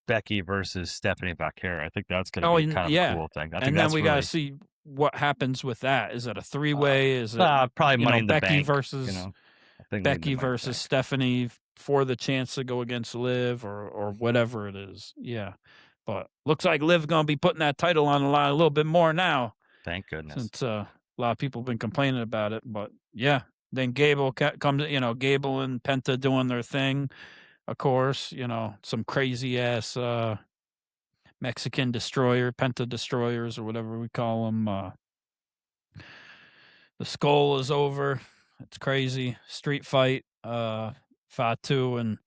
Becky versus Stephanie Vaquera. I think that's going to be kind of a cool thing. And then we got to see what happens with that. Is it a three-way? Is it probably Money in the Becky Bank versus I think Becky versus Stephanie for the chance to go against Liv or whatever it is? Yeah. But looks like Liv's going to be putting that title on the line a little bit more now. Thank goodness. Since a lot of people have been complaining about it. But yeah, then Gable comes, Gable and Penta doing their thing. Of course, some crazy ass Mexican destroyer, Penta destroyers or whatever we call them. The skull is over. It's crazy. Street fight. Fatu and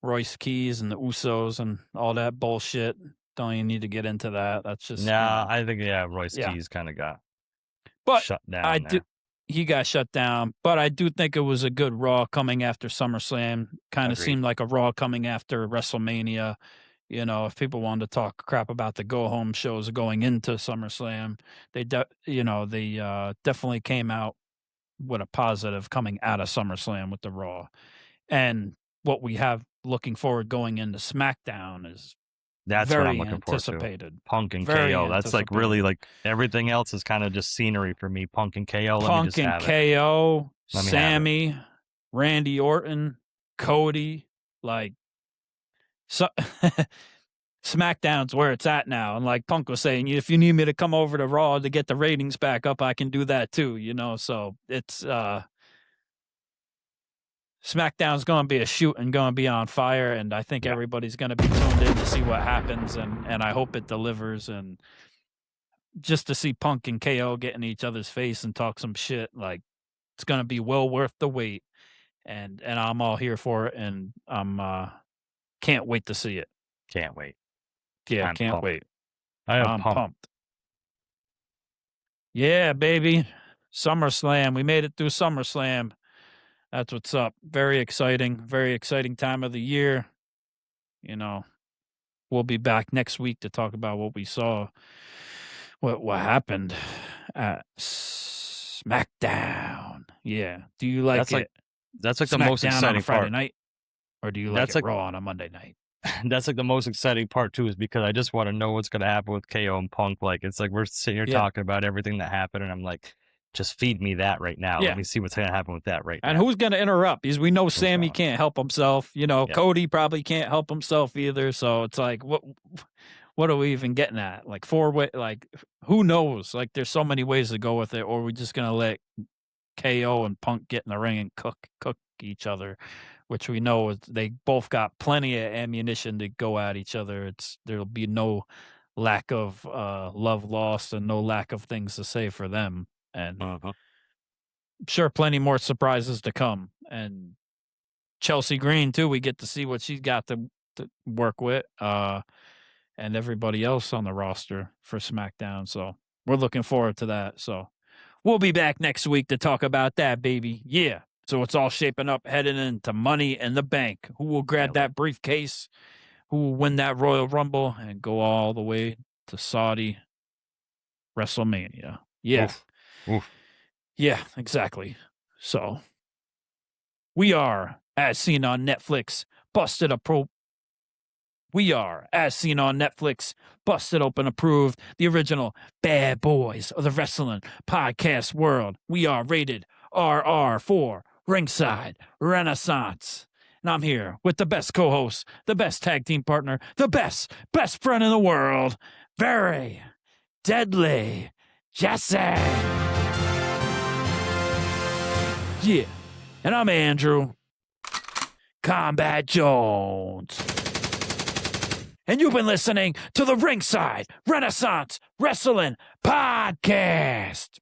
Royce Keys and the Usos and all that bullshit. Don't even need to get into that. That's just I think Royce Keys kind of got shut down. He got shut down, but I do think it was a good Raw coming after SummerSlam. Kind of seemed like a Raw coming after WrestleMania. If people wanted to talk crap about the go home shows going into SummerSlam, they definitely came out with a positive coming out of SummerSlam with the Raw. And what we have looking forward going into SmackDown is that's very what I'm looking anticipated. For. Punk and KO. That's like really like everything else is kind of just scenery for me. Punk and KO. Punk and KO, Sammy, Randy Orton, Cody, SmackDown's where it's at now. And like Punk was saying, if you need me to come over to Raw to get the ratings back up, I can do that too, So it's SmackDown's going to be a shoot and going to be on fire, and I think everybody's going to be tuned in to see what happens, and I hope it delivers, and just to see Punk and KO get in each other's face and talk some shit, like, it's going to be well worth the wait, and I'm all here for it, and I'm can't wait to see it. Can't wait. Yeah, can't pumped. wait. I'm pumped. Yeah, baby. SummerSlam. We made it through SummerSlam. That's what's up. Very exciting time of the year. We'll be back next week to talk about what we saw, what happened at SmackDown. Yeah. Do you like it? That's like SmackDown the most exciting on a Friday part. night, or do you like it Raw on a Monday night? That's like the most exciting part too, is because I just want to know what's going to happen with KO and Punk. Like, it's like we're sitting here talking about everything that happened, and I'm like, just feed me that right now. Yeah. Let me see what's going to happen with that right now. And who's going to interrupt? Because we know Sammy can't help himself. Cody probably can't help himself either. So it's like, what are we even getting at? Like, four-way, like, who knows? Like, there's so many ways to go with it. Or we're just going to let KO and Punk get in the ring and cook each other, which we know they both got plenty of ammunition to go at each other. There'll be no lack of love lost and no lack of things to say for them. And I'm sure plenty more surprises to come. And Chelsea Green, too, we get to see what she's got to work with. And and everybody else on the roster for SmackDown. So we're looking forward to that. So we'll be back next week to talk about that, baby. Yeah. So it's all shaping up, heading into Money in the Bank. Who will grab that briefcase? Who will win that Royal Rumble and go all the way to Saudi WrestleMania? Yeah. Oof. Oof. Yeah, exactly. So we are, as seen on Netflix, We are, as seen on Netflix, busted open approved, the original bad boys of the wrestling podcast world. We are rated RR for Ringside Renaissance. And I'm here with the best co-host, the best tag team partner, the best friend in the world, very deadly Jesse. Yeah. And I'm Andrew Kombat Jones. And you've been listening to the Ringside Renaissance Wrestling Podcast.